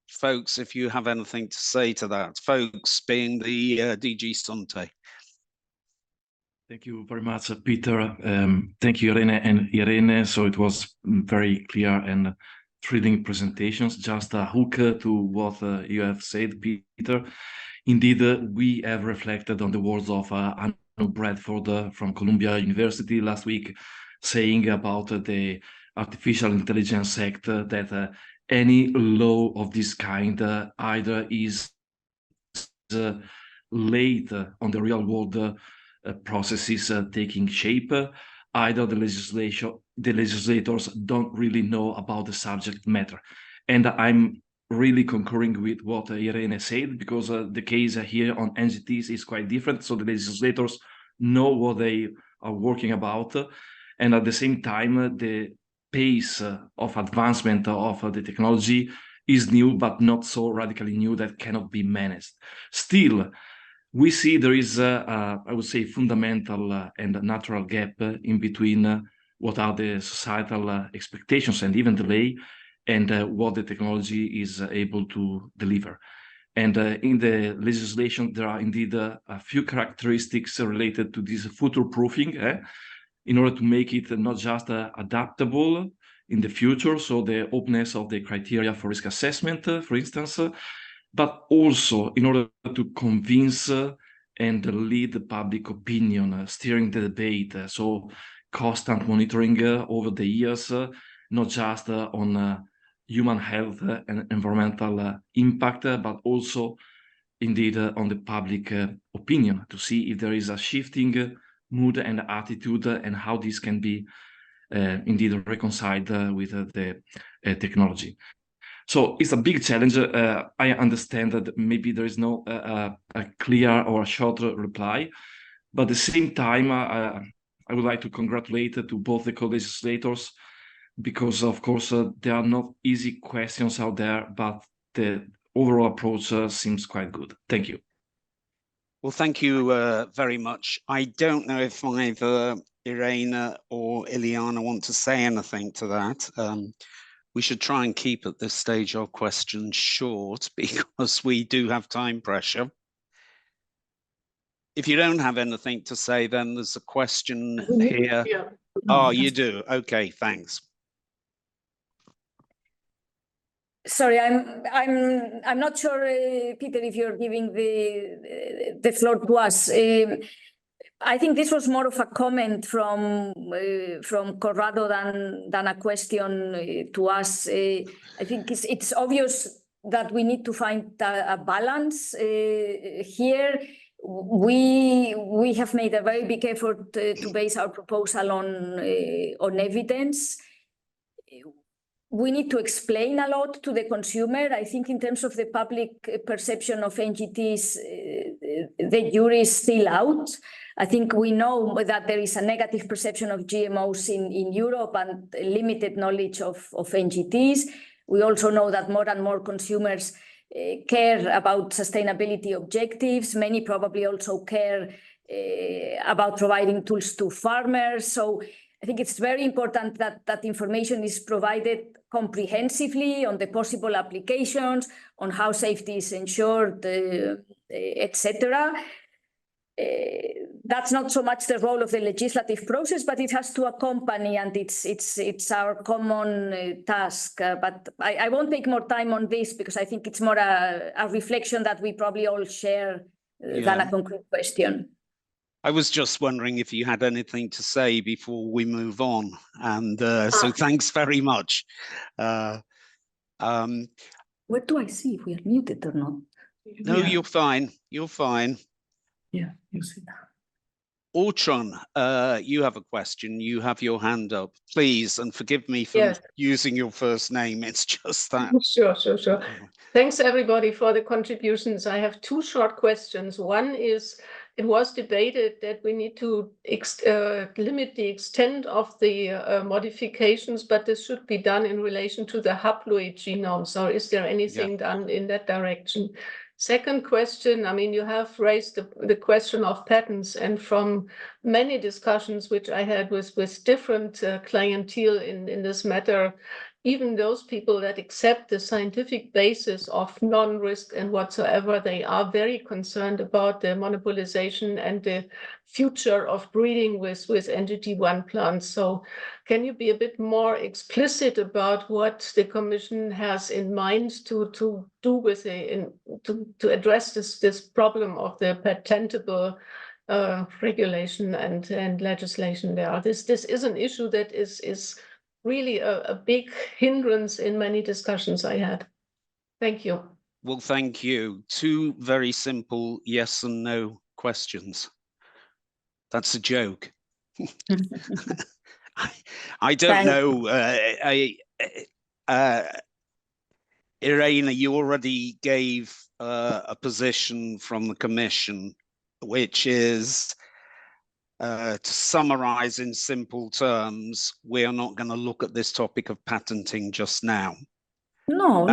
folks, if you have anything to say to that, folks being the DG Sante. Thank you very much, Peter. Thank you, Irene and Irene. So it was very clear and thrilling presentations. Just a hook to what you have said, Peter. Indeed, we have reflected on the words of Anna Bradford from Columbia University last week, saying about the Artificial Intelligence Act that any law of this kind either is late on the real world processes taking shape, either the legislators don't really know about the subject matter. And I'm really concurring with what Irene said, because the case here on NGTs is quite different. So the legislators know what they are working about, and at the same time, the pace of advancement of the technology is new, but not so radically new that cannot be managed. Still, we see there is, I would say, fundamental and natural gap in between what are the societal expectations and even delay, and what the technology is able to deliver. And in the legislation, there are indeed a few characteristics related to this future-proofing, in order to make it not just adaptable in the future, so the openness of the criteria for risk assessment, for instance, but also in order to convince and lead the public opinion, steering the debate. So constant monitoring over the years, not just on human health and environmental impact, but also indeed on the public opinion, to see if there is a shifting mood and attitude, and how this can be indeed reconciled with the technology. So it's a big challenge. I understand that maybe there is no a clear or a short reply, but at the same time, I would like to congratulate to both the co-legislators, because of course there are not easy questions out there, but the overall approach seems quite good. Thank you. Well, thank you very much. I don't know if either Irene or Ileana want to say anything to that. We should try and keep at this stage our questions short, because we do have time pressure. If you don't have anything to say, then there's a question here. Yeah. Oh, you do. Okay, thanks. Sorry, I'm not sure, Peter, if you're giving the floor to us. I think this was more of a comment from Corrado than a question to us. I think it's obvious that we need to find a balance here. We have made a very big effort to base our proposal on evidence. We need to explain a lot to the consumer. I think in terms of the public perception of NGTs, the jury is still out. I think we know that there is a negative perception of GMOs in Europe and limited knowledge of NGTs. We also know that more and more consumers care about sustainability objectives. Many probably also care about providing tools to farmers. So I think it's very important that information is provided comprehensively on the possible applications, on how safety is ensured, etc. That's not so much the role of the legislative process, but it has to accompany, and it's our common task. But I won't take more time on this, because I think it's more a reflection that we probably all share than a concrete question. I was just wondering if you had anything to say before we move on, and so thanks very much. Where do I see if we are muted or not? No, yeah. You're fine. You're fine. Yeah, you see that. Ortron, you have a question. You have your hand up, please, and forgive me for using your first name. It's just that. Sure. Thanks everybody for the contributions. I have two short questions. One is, it was debated that we need to limit the extent of the modifications, but this should be done in relation to the haploid genome. So is there anything done in that direction? Second question, I mean, you have raised the question of patents, and from many discussions which I had with different clientele in this matter, even those people that accept the scientific basis of non-risk and whatsoever, they are very concerned about the monopolization and the future of breeding with NGT1 plants. So can you be a bit more explicit about what the Commission has in mind to do with to address this problem of the patentable regulation and legislation there? This is an issue that is really a big hindrance in many discussions I had. Thank you. Well, thank you. Two very simple yes and no questions. That's a joke. I don't know. Irene, you already gave a position from the Commission, which is, to summarize in simple terms, we are not going to look at this topic of patenting just now. No.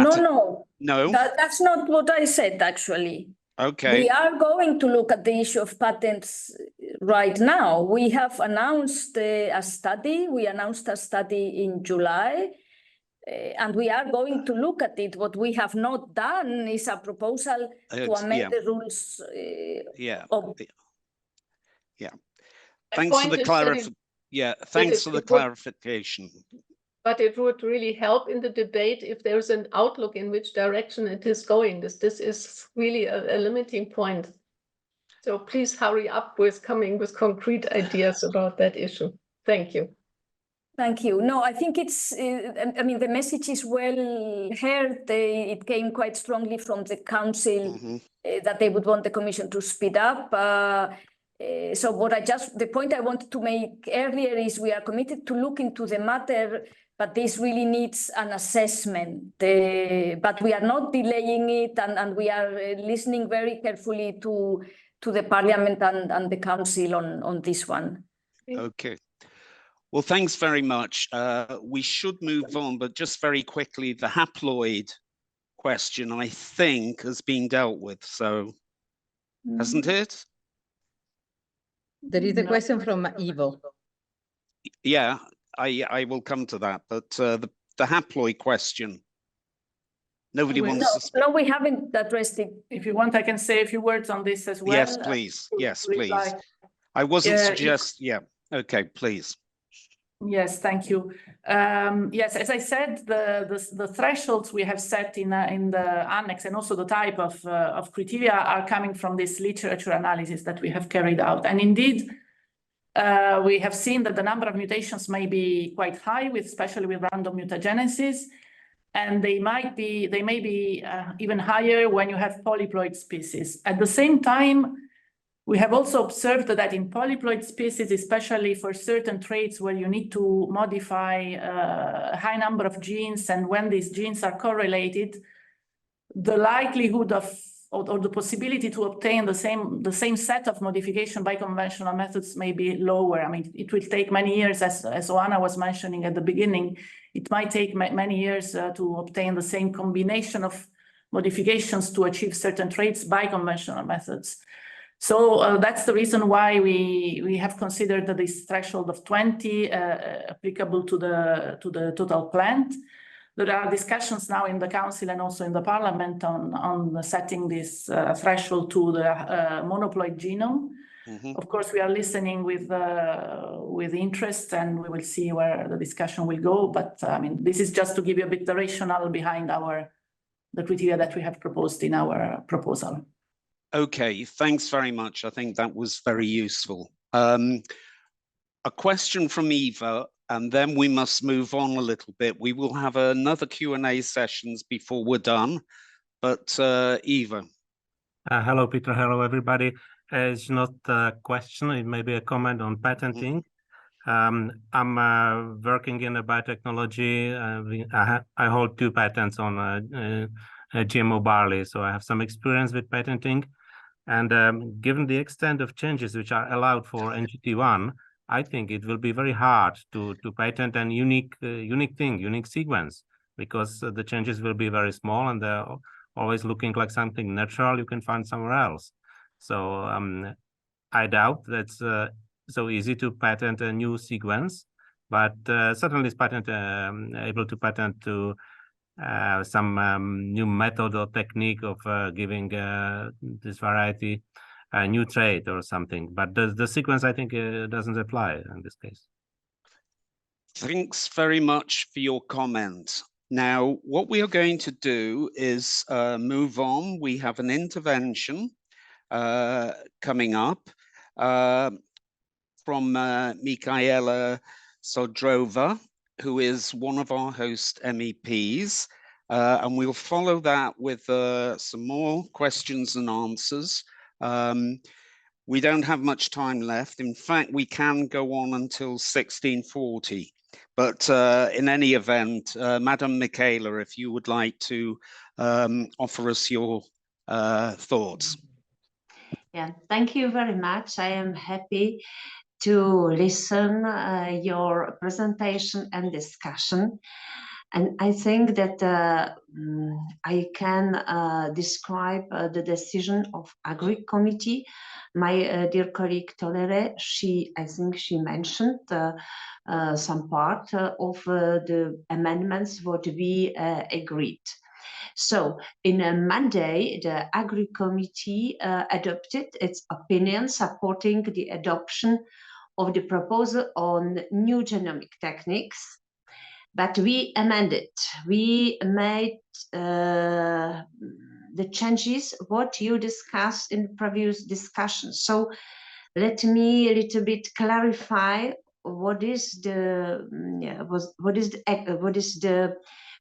No? That's not what I said, actually. Okay. We are going to look at the issue of patents right now. We have announced a study. We announced a study in July, and we are going to look at it. What we have not done is a proposal to amend the rules. Thanks for the clarification. But it would really help in the debate if there's an outlook in which direction it is going. This is really a limiting point. So please hurry up with coming with concrete ideas about that issue. Thank you. Thank you. No, I think it's, I mean, the message is well heard. It came quite strongly from the Council that they would want the Commission to speed up. So the point I wanted to make earlier is we are committed to look into the matter, but this really needs an assessment. But we are not delaying it, and we are listening very carefully to the Parliament and the Council on this one. Okay. Well, thanks very much. We should move on, but just very quickly, the haploid question, I think, has been dealt with, so hasn't it? There is a question from Ivo. Yeah, I will come to that, but the haploid question, nobody wants to speak. No, we haven't addressed it. If you want, I can say a few words on this as well. Yes, please. Yes, please. I wasn't yeah. Okay, please. Yes, thank you. Yes, as I said, the thresholds we have set in the annex and also the type of criteria are coming from this literature analysis that we have carried out. And indeed, we have seen that the number of mutations may be quite high, especially with random mutagenesis, and they may be even higher when you have polyploid species. At the same time, we have also observed that in polyploid species, especially for certain traits where you need to modify a high number of genes, and when these genes are correlated, the likelihood of or the possibility to obtain the same set of modification by conventional methods may be lower. I mean, it will take many years, as Oana was mentioning at the beginning. It might take many years to obtain the same combination of modifications to achieve certain traits by conventional methods. So that's the reason why we have considered this threshold of 20 applicable to the total plant. There are discussions now in the Council and also in the Parliament on setting this threshold to the monoploid genome. Of course, we are listening with interest, and we will see where the discussion will go. But I mean, this is just to give you a bit the rationale behind the criteria that we have proposed in our proposal. Okay, thanks very much. I think that was very useful. A question from Eva, and then we must move on a little bit. We will have another Q&A sessions before we're done, but Eva. Hello, Peter. Hello, everybody. It's not a question, it may be a comment on patenting. I'm working in biotechnology. I hold 2 patents on GMO barley, so I have some experience with patenting. And given the extent of changes which are allowed for NGT1, I think it will be very hard to patent a unique sequence, because the changes will be very small and they're always looking like something natural you can find somewhere else. So I doubt that's so easy to patent a new sequence. but certainly is able to patent to some new method or technique of giving this variety a new trait or something. But the sequence, I think, doesn't apply in this case. Thanks very much for your comment. Now, what we are going to do is move on. We have an intervention coming up from Michaela ŠOJDROVÁ, who is one of our host MEPs, and we'll follow that with some more questions and answers. We don't have much time left. In fact, we can go on until 16:40. But in any event, Madam Michaela, if you would like to offer us your thoughts. Yeah, thank you very much. I am happy to listen your presentation and discussion. And I think that I can describe the decision of Agri Committee. My dear colleague TOLLERET, I think she mentioned some part of the amendments what we agreed. So in Monday, the Agri Committee adopted its opinion supporting the adoption of the proposal on new genomic techniques, but we amended. We made the changes what you discussed in previous discussions. So let me a little bit clarify what is the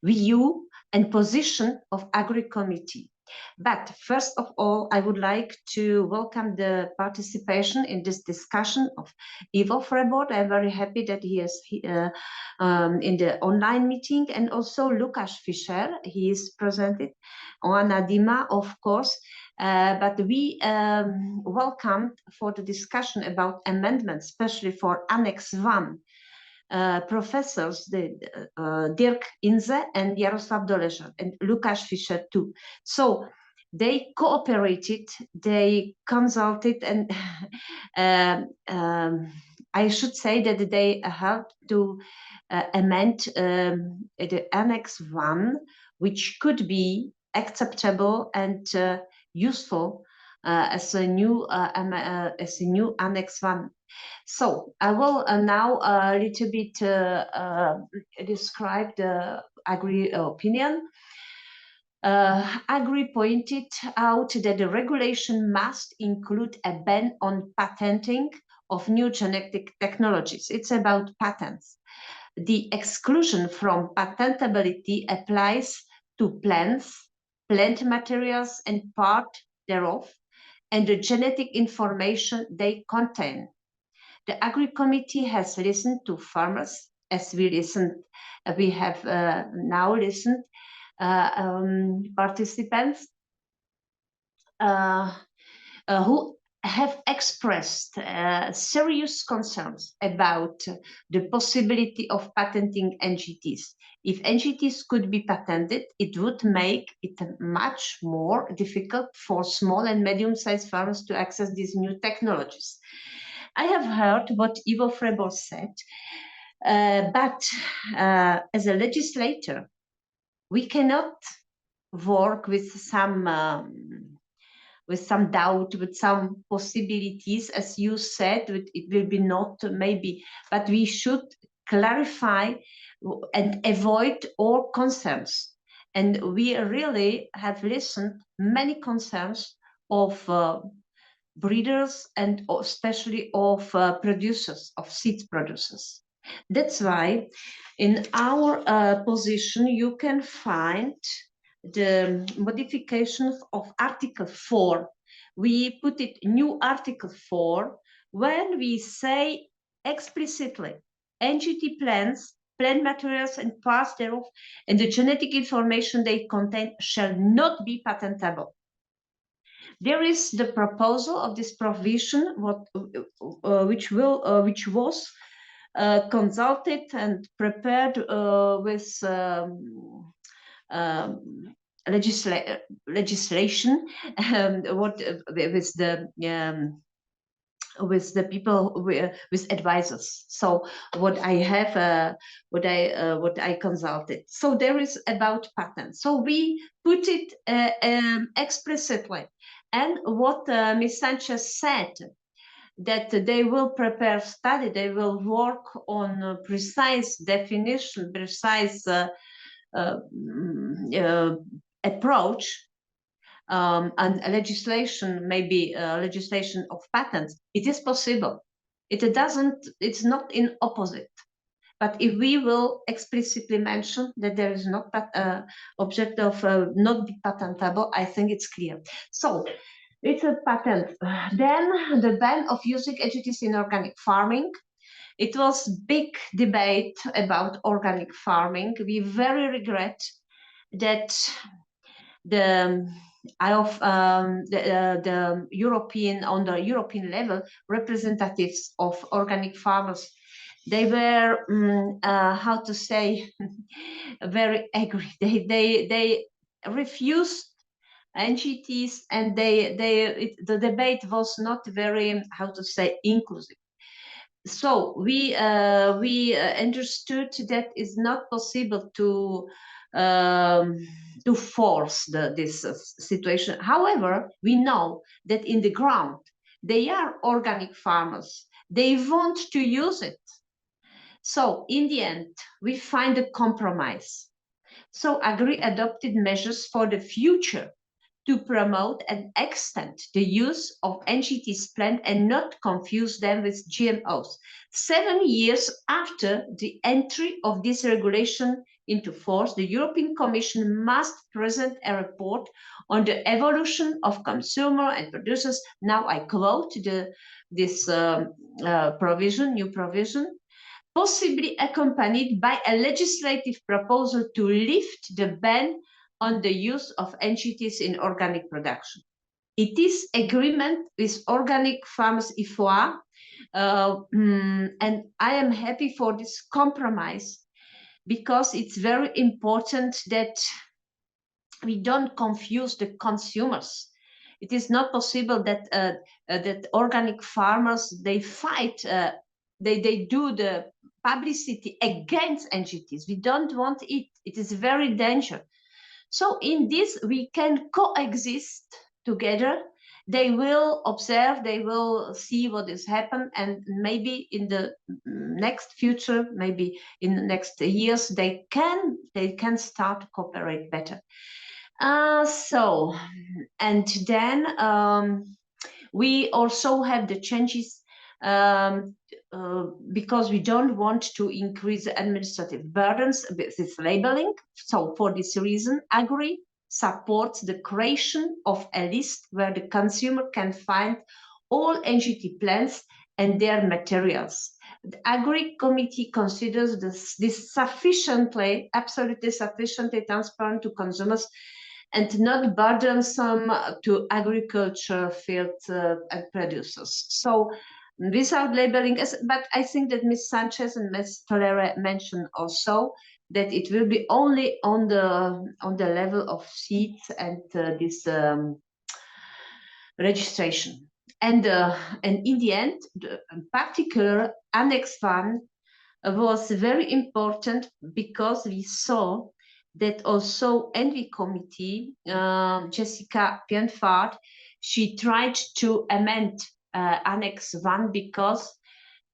view and position of Agri Committee. But first of all, I would like to welcome the participation in this discussion of Ivo Frebot. I'm very happy that he is in the online meeting, and also Lukáš Fischer, he is presented, Oana Dima, of course. But we welcomed for the discussion about amendments, especially for Annex 1, professors Dirk Inze and Jarosław Doležal, and Lukáš Fischer too. So they cooperated, they consulted, and I should say that they helped to amend the Annex 1, which could be acceptable and useful as a new Annex 1. So I will now a little bit describe the Agri opinion. Agri pointed out that the regulation must include a ban on patenting of new genetic technologies. It's about patents. The exclusion from patentability applies to plants, plant materials, and part thereof, and the genetic information they contain. The Agri Committee has listened to farmers, as we have now listened participants who have expressed serious concerns about the possibility of patenting NGTs. If NGTs could be patented, it would make it much more difficult for small and medium-sized farmers to access these new technologies. I have heard what Ivo Frebot said, but as a legislator, we cannot work with some doubt, with some possibilities, as you said. It will be not maybe, but we should clarify and avoid all concerns. And we really have listened many concerns of breeders and especially of producers, of seed producers. That's why in our position, you can find the modifications of Article 4. We put it new Article 4 when we say explicitly NGT plants, plant materials and parts thereof, and the genetic information they contain shall not be patentable. There is the proposal of this provision, which was consulted and prepared with legislation, with the with the people with advisors. So what I have, what I consulted. So there is about patents. So we put it explicitly. And what Ms. Sanchez said, that they will prepare study, they will work on precise definition, precise approach. And legislation, maybe legislation of patents, it is possible. It's not in opposite. But if we will explicitly mention that there is not object of not be patentable, I think it's clear. So it's a patent. Then the ban of using HGTs in organic farming. It was big debate about organic farming. We very regret that the European, on the European level, representatives of organic farmers, they were how to say very angry. They refused NGTs, and the debate was not very, how to say, inclusive. So we understood that it's not possible to force this situation. However, we know that in the ground, they are organic farmers. They want to use it. So in the end, we find a compromise. So Agri adopted measures for the future to promote and extend the use of NGTs plant and not confuse them with GMOs. 7 years after the entry of this regulation into force, the European Commission must present a report on the evolution of consumer and producers. Now I quote this new provision, possibly accompanied by a legislative proposal to lift the ban on the use of NGTs in organic production. It is agreement with organic farmers IFOA, and I am happy for this compromise, because it's very important that we don't confuse the consumers. It is not possible that that organic farmers, they fight, they do the publicity against NGTs. We don't want it. It is very dangerous. So in this, we can coexist together. They will observe, they will see what has happened, and maybe in the next future, maybe in the next years, they can start to cooperate better. And then we also have the changes because we don't want to increase the administrative burdens with this labeling. So for this reason, Agri supports the creation of a list where the consumer can find all NGT plants and their materials. The Agri Committee considers this sufficiently, absolutely sufficiently transparent to consumers and not burdensome to agriculture field and producers. So without labeling, but I think that Ms. Sanchez and Ms. TOLLERET mentioned also that it will be only on the level of seeds and this registration. And in the end, in particular, Annex 1 was very important because we saw that also ENVI committee, Jessica Pienfart, she tried to amend Annex 1 because,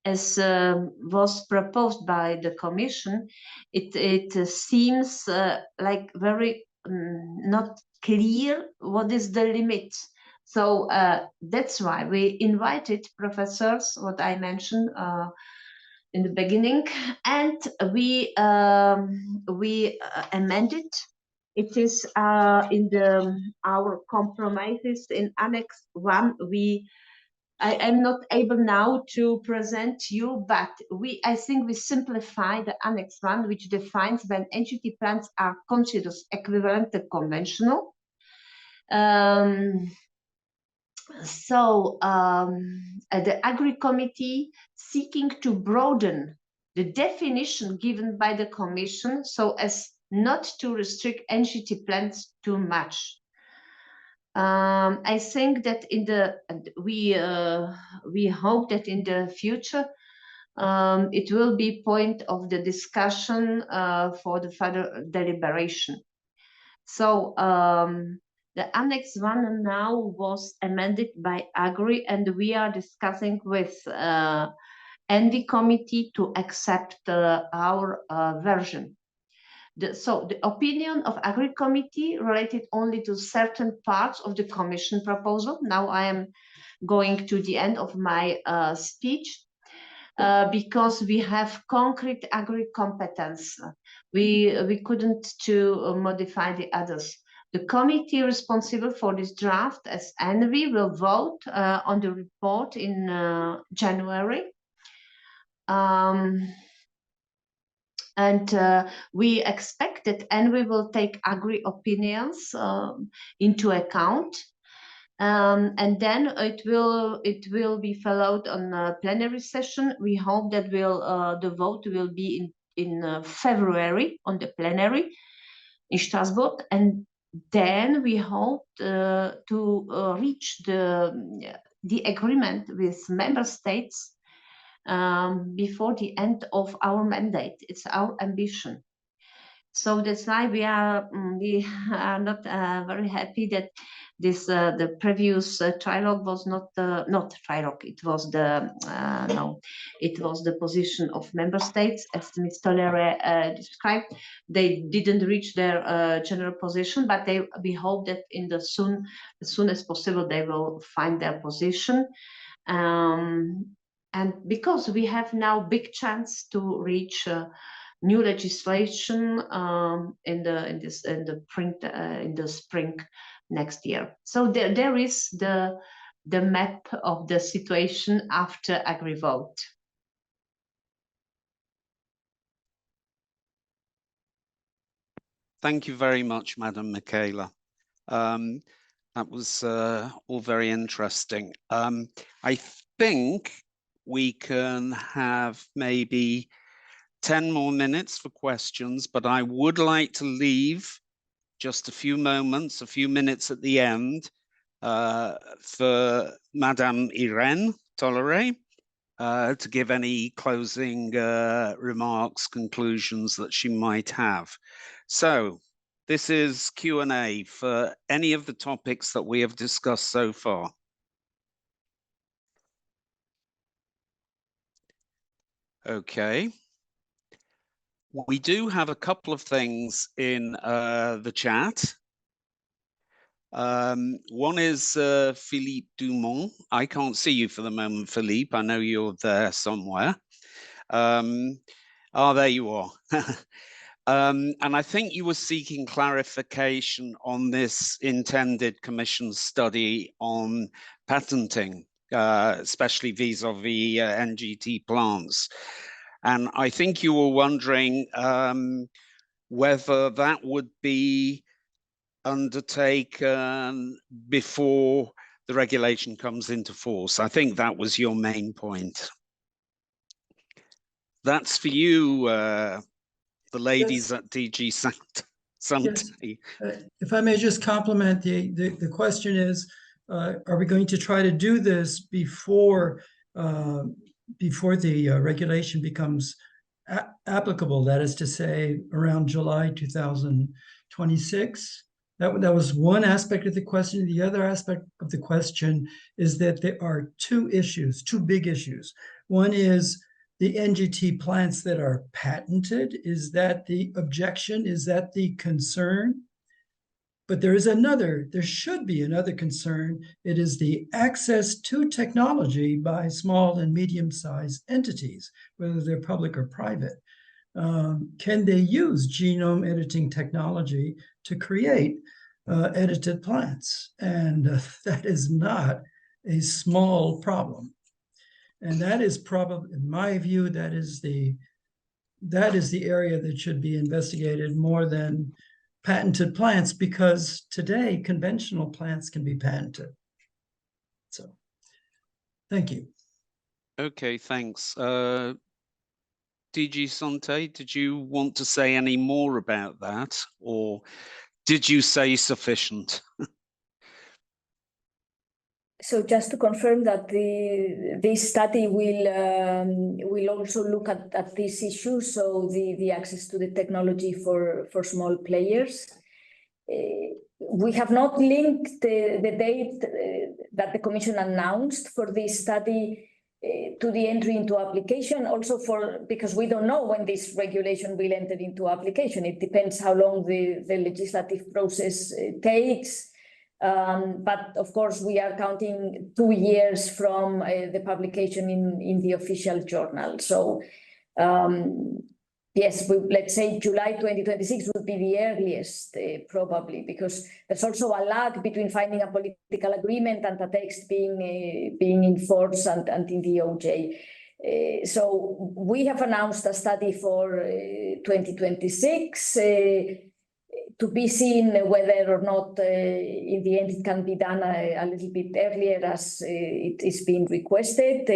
as was proposed by the Commission, it seems like very not clear what is the limit. So that's why we invited professors, what I mentioned in the beginning, and we amended. It is in our compromises in Annex 1. I am not able now to present you, but I think we simplify the Annex 1, which defines when NGT plants are considered equivalent to conventional. The Agri Committee seeking to broaden the definition given by the Commission so as not to restrict NGT plants too much. I think that we hope that in the future it will be point of the discussion for the further deliberation. So the Annex 1 now was amended by Agri, and we are discussing with ENVI committee to accept our version. So the opinion of Agri committee related only to certain parts of the Commission proposal. Now I am going to the end of my speech. Because we have concrete Agri competence, we couldn't to modify the others. The committee responsible for this draft, as ENVI, will vote on the report in January. And we expect that ENVI will take Agri opinions into account. And then it will be followed on a plenary session. We hope that the vote will be in February on the plenary in Strasbourg, and then we hope to reach the agreement with member states before the end of our mandate. It's our ambition. So that's why we are not very happy that this the previous trilogue was not trilogue. It was it was the position of member states, as Ms. TOLLERET described. They didn't reach their general position, but we hope that as soon as possible they will find their position. And because we have now big chance to reach new legislation in the spring next year. So there is the map of the situation after Agri vote. Thank you very much, Madam Michaela. That was all very interesting. I think we can have maybe 10 more minutes for questions, but I would like to leave just a few minutes at the end for Madame Irene TOLLERET to give any closing remarks, conclusions that she might have. So this is Q&A for any of the topics that we have discussed so far. Okay. We do have a couple of things in the chat. One is Philippe Dumont. I can't see you for the moment, Philippe. I know you're there somewhere. There you are. And I think you were seeking clarification on this intended Commission study on patenting, especially vis-a-vis NGT plants. And I think you were wondering whether that would be undertaken before the regulation comes into force. I think that was your main point. That's for you, the ladies at DG Santé. Yes. If I may just compliment, the question is, are we going to try to do this before the regulation becomes applicable? That is to say, around July 2026. That was one aspect of the question. The other aspect of the question is that there are two big issues. One is the NGT plants that are patented. Is that the objection? Is that the concern? But there should be another concern. It is the access to technology by small and medium-sized entities, whether they're public or private. Can they use genome editing technology to create edited plants? And that is not a small problem. And that is probably, in my view, that is the area that should be investigated more than patented plants, because today conventional plants can be patented. So, thank you. Okay, thanks. DG Santé, did you want to say any more about that, or did you say sufficient? So just to confirm that this study will also look at this issue, so the access to the technology for small players. We have not linked the date that the Commission announced for this study to the entry into application, also because we don't know when this regulation will enter into application. It depends how long the legislative process takes. But of course, we are counting 2 years from the publication in the official journal. So yes, let's say July 2026 would be the earliest, probably, because there's also a lag between finding a political agreement and the text being enforced and in the OJ. So we have announced a study for 2026 to be seen whether or not in the end it can be done a little bit earlier as it is being requested.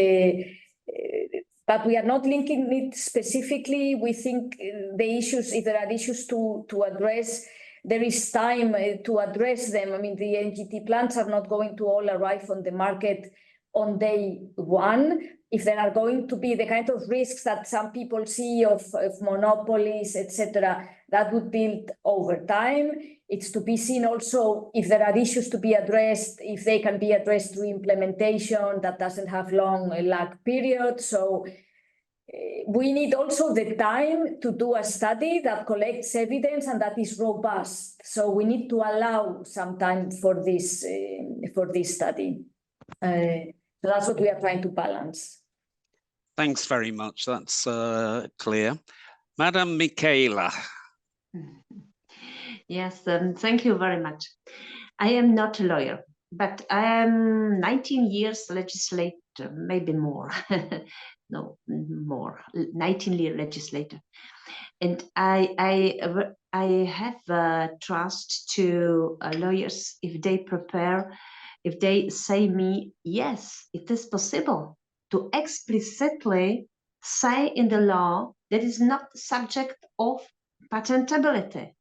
But we are not linking it specifically. We think the issues, if there are issues to address, there is time to address them. I mean, the NGT plants are not going to all arrive on the market on day one. If there are going to be the kind of risks that some people see of monopolies, etc., that would build over time. It's to be seen also if there are issues to be addressed, if they can be addressed through implementation that doesn't have long lag period. So we need also the time to do a study that collects evidence and that is robust. So we need to allow some time for this study. So that's what we are trying to balance. Thanks very much. That's clear. Madam Michaela. Yes, thank you very much. I am not a lawyer, but I am 19 years legislator, maybe more. No, more, 19-year legislator. And I have trust to lawyers if they prepare, if they say me, yes, it is possible to explicitly say in the law that is not subject of patentability.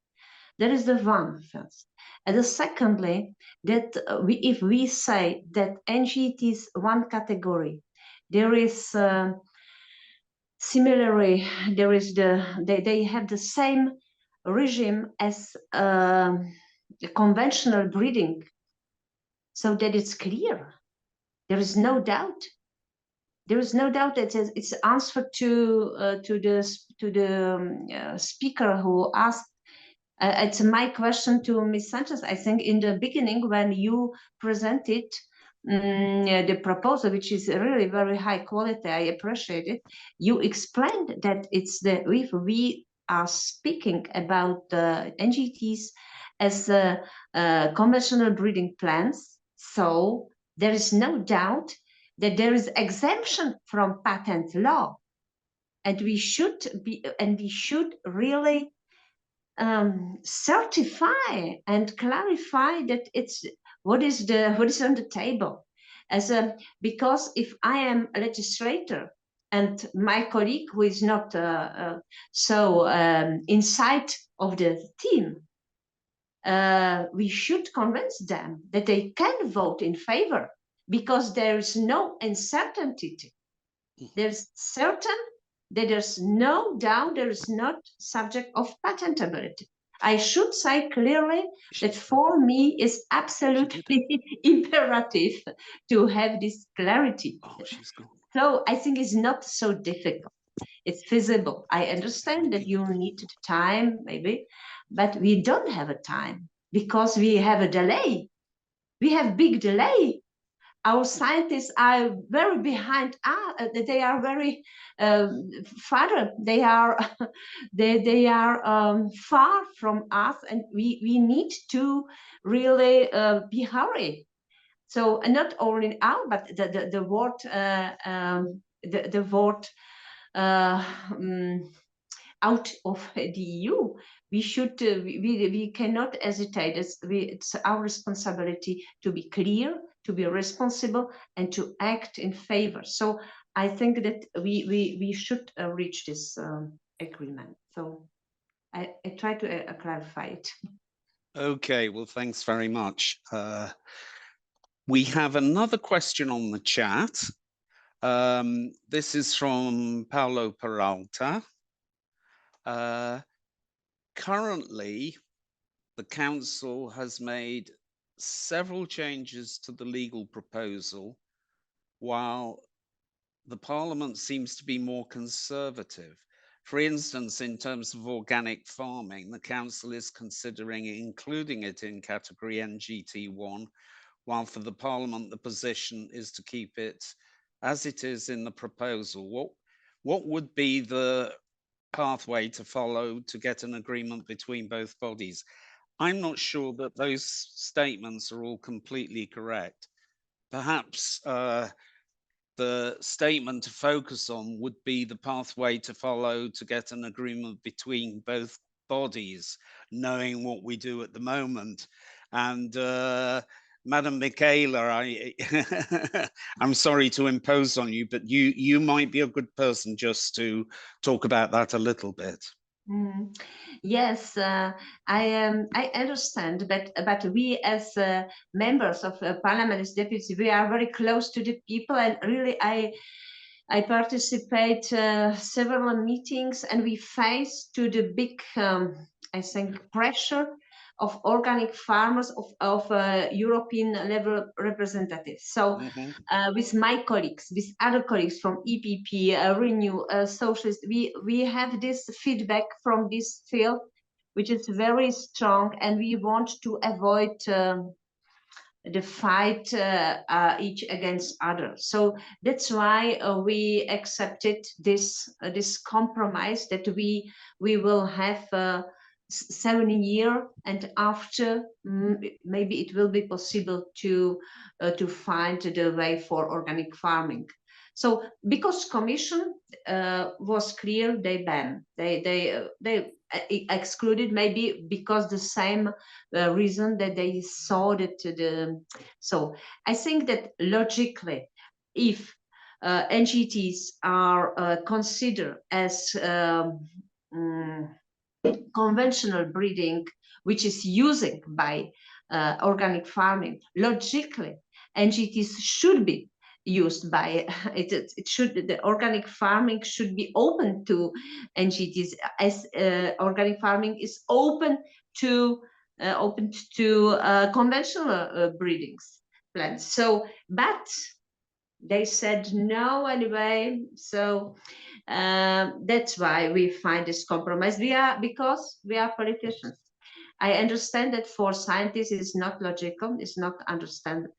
That is the one first. And the secondly, that if we say that NGT is one category, there is similarly, there is they have the same regime as conventional breeding, so that it's clear. There is no doubt. There is no doubt that it's answered to the speaker who asked. It's my question to Ms. Sanchez. I think in the beginning when you presented the proposal, which is really very high quality, I appreciate it. You explained that it's if we are speaking about the NGTs as conventional breeding plants, so there is no doubt that there is exemption from patent law, and we should really certify and clarify that it's what is on the table. Because if I am a legislator and my colleague who is not so inside of the team, we should convince them that they can vote in favor, because there is no uncertainty. There's certain that there's no doubt there is not subject of patentability. I should say clearly that for me is absolutely imperative to have this clarity. So I think it's not so difficult. It's feasible. I understand that you need time, maybe, but we don't have a time because we have a delay. We have big delay. Our scientists are very behind us. They are very further. They are far from us, and we need to really be hurried. So not only our, but the word out of the EU. We should we cannot hesitate. It's our responsibility to be clear, to be responsible, and to act in favor. So I think that we should reach this agreement. So I try to clarify it. Okay, well, thanks very much. We have another question on the chat. This is from Paulo Peralta. Currently, the Council has made several changes to the legal proposal, while the Parliament seems to be more conservative. For instance, in terms of organic farming, the Council is considering including it in category NGT1, while for the Parliament, the position is to keep it as it is in the proposal. What would be the pathway to follow to get an agreement between both bodies? I'm not sure that those statements are all completely correct. Perhaps the statement to focus on would be the pathway to follow to get an agreement between both bodies, knowing what we do at the moment. And Madam Michaela, I'm sorry to impose on you, but you might be a good person just to talk about that a little bit. Yes, I understand, but we as members of Parliament, as deputies, we are very close to the people, and really I participate several meetings, and we face to the big, I think, pressure of organic farmers of European level representatives. So with my colleagues, with other colleagues from EPP, Renew, Socialist, we have this feedback from this field, which is very strong, and we want to avoid the fight each against other. So that's why we accepted this compromise that we will have 7 years, and after maybe it will be possible to find the way for organic farming. So because Commission was clear, they banned, they excluded, maybe because the same reason that they saw that so I think that logically, if NGTs are considered as conventional breeding, which is using by organic farming, logically NGTs should be used by it should, the organic farming should be open to NGTs, as organic farming is open to conventional breedings plants. So but they said no anyway, so that's why we find this compromise. Because we are politicians. I understand that for scientists it's not logical, it's not understandable,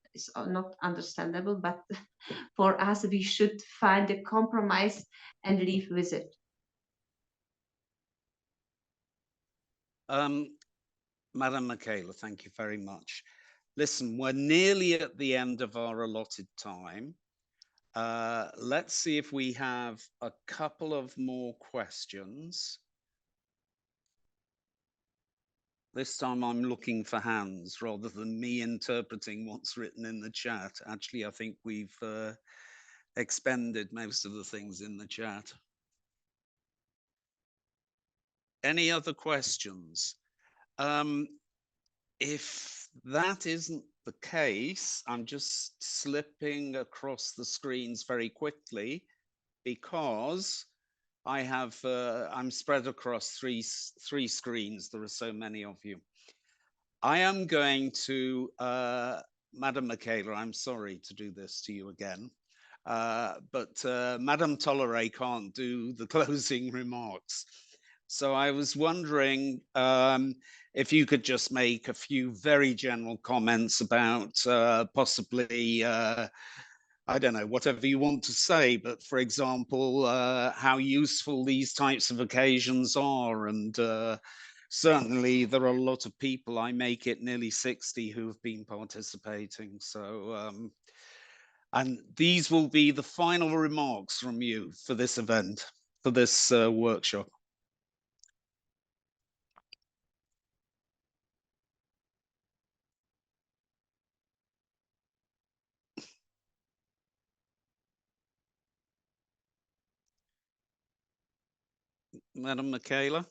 but for us we should find a compromise and live with it. Madam Michaela, thank you very much. Listen, we're nearly at the end of our allotted time. Let's see if we have a couple of more questions. This time I'm looking for hands rather than me interpreting what's written in the chat. Actually, I think we've expended most of the things in the chat. Any other questions? If that isn't the case, I'm just slipping across the screens very quickly because I have I'm spread across three screens. There are so many of you. I am going to Madam Michaela, I'm sorry to do this to you again, but Madam TOLLERET can't do the closing remarks. So I was wondering if you could just make a few very general comments about possibly, I don't know, whatever you want to say, but for example, how useful these types of occasions are. And certainly there are a lot of people, I make it nearly 60, who have been participating. So, and these will be the final remarks from you for this event, for this workshop. Madam Michaela?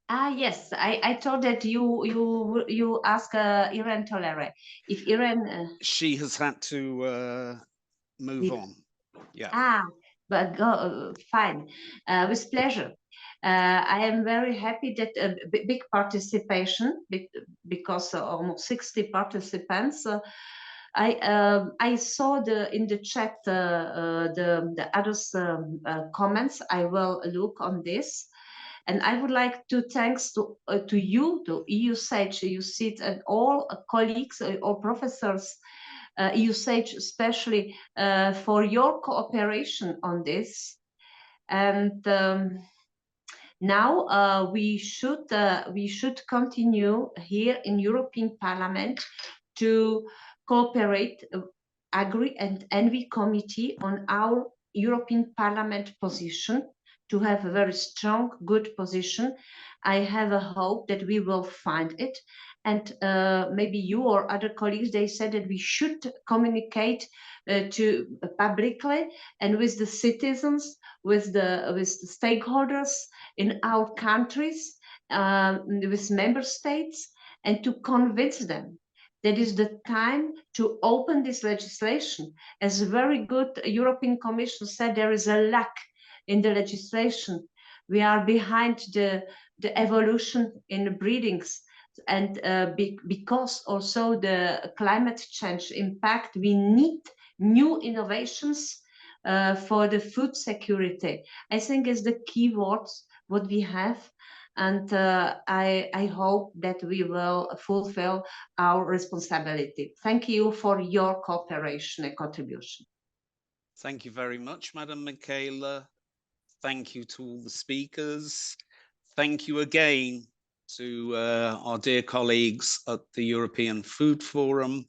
Yes, I thought that you ask Irene TOLLERET. If Irene she has had to move on. Yeah. But go fine, with pleasure. I am very happy that big participation, because almost 60 participants. I saw in the chat the others comments. I will look on this. And I would like to thanks to you, to EUSAGE, EUCIT, and all colleagues or professors, EUSAGE especially, for your cooperation on this. And now we should continue here in European Parliament to cooperate, Agri and Envy Committee, on our European Parliament position, to have a very strong, good position. I have a hope that we will find it. And maybe you or other colleagues, they said that we should communicate to publicly and with the citizens, with the stakeholders in our countries, with member states, and to convince them that is the time to open this legislation. As a very good European Commission said, there is a lack in the legislation. We are behind the evolution in the breedings. And because also the climate change impact, we need new innovations for the food security. I think is the key words what we have. And I hope that we will fulfill our responsibility. Thank you for your cooperation and contribution. Thank you very much, Madam Michaela. Thank you to all the speakers. Thank you again to our dear colleagues at the European Food Forum.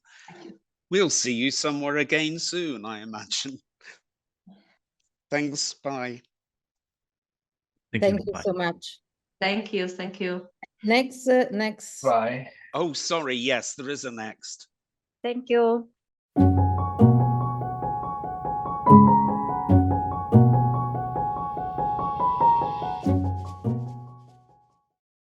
We'll see you somewhere again soon, I imagine. Thanks, bye. Thank you so much. Thank you, thank you. Next. Bye. Oh, sorry, yes, there is a next. Thank you.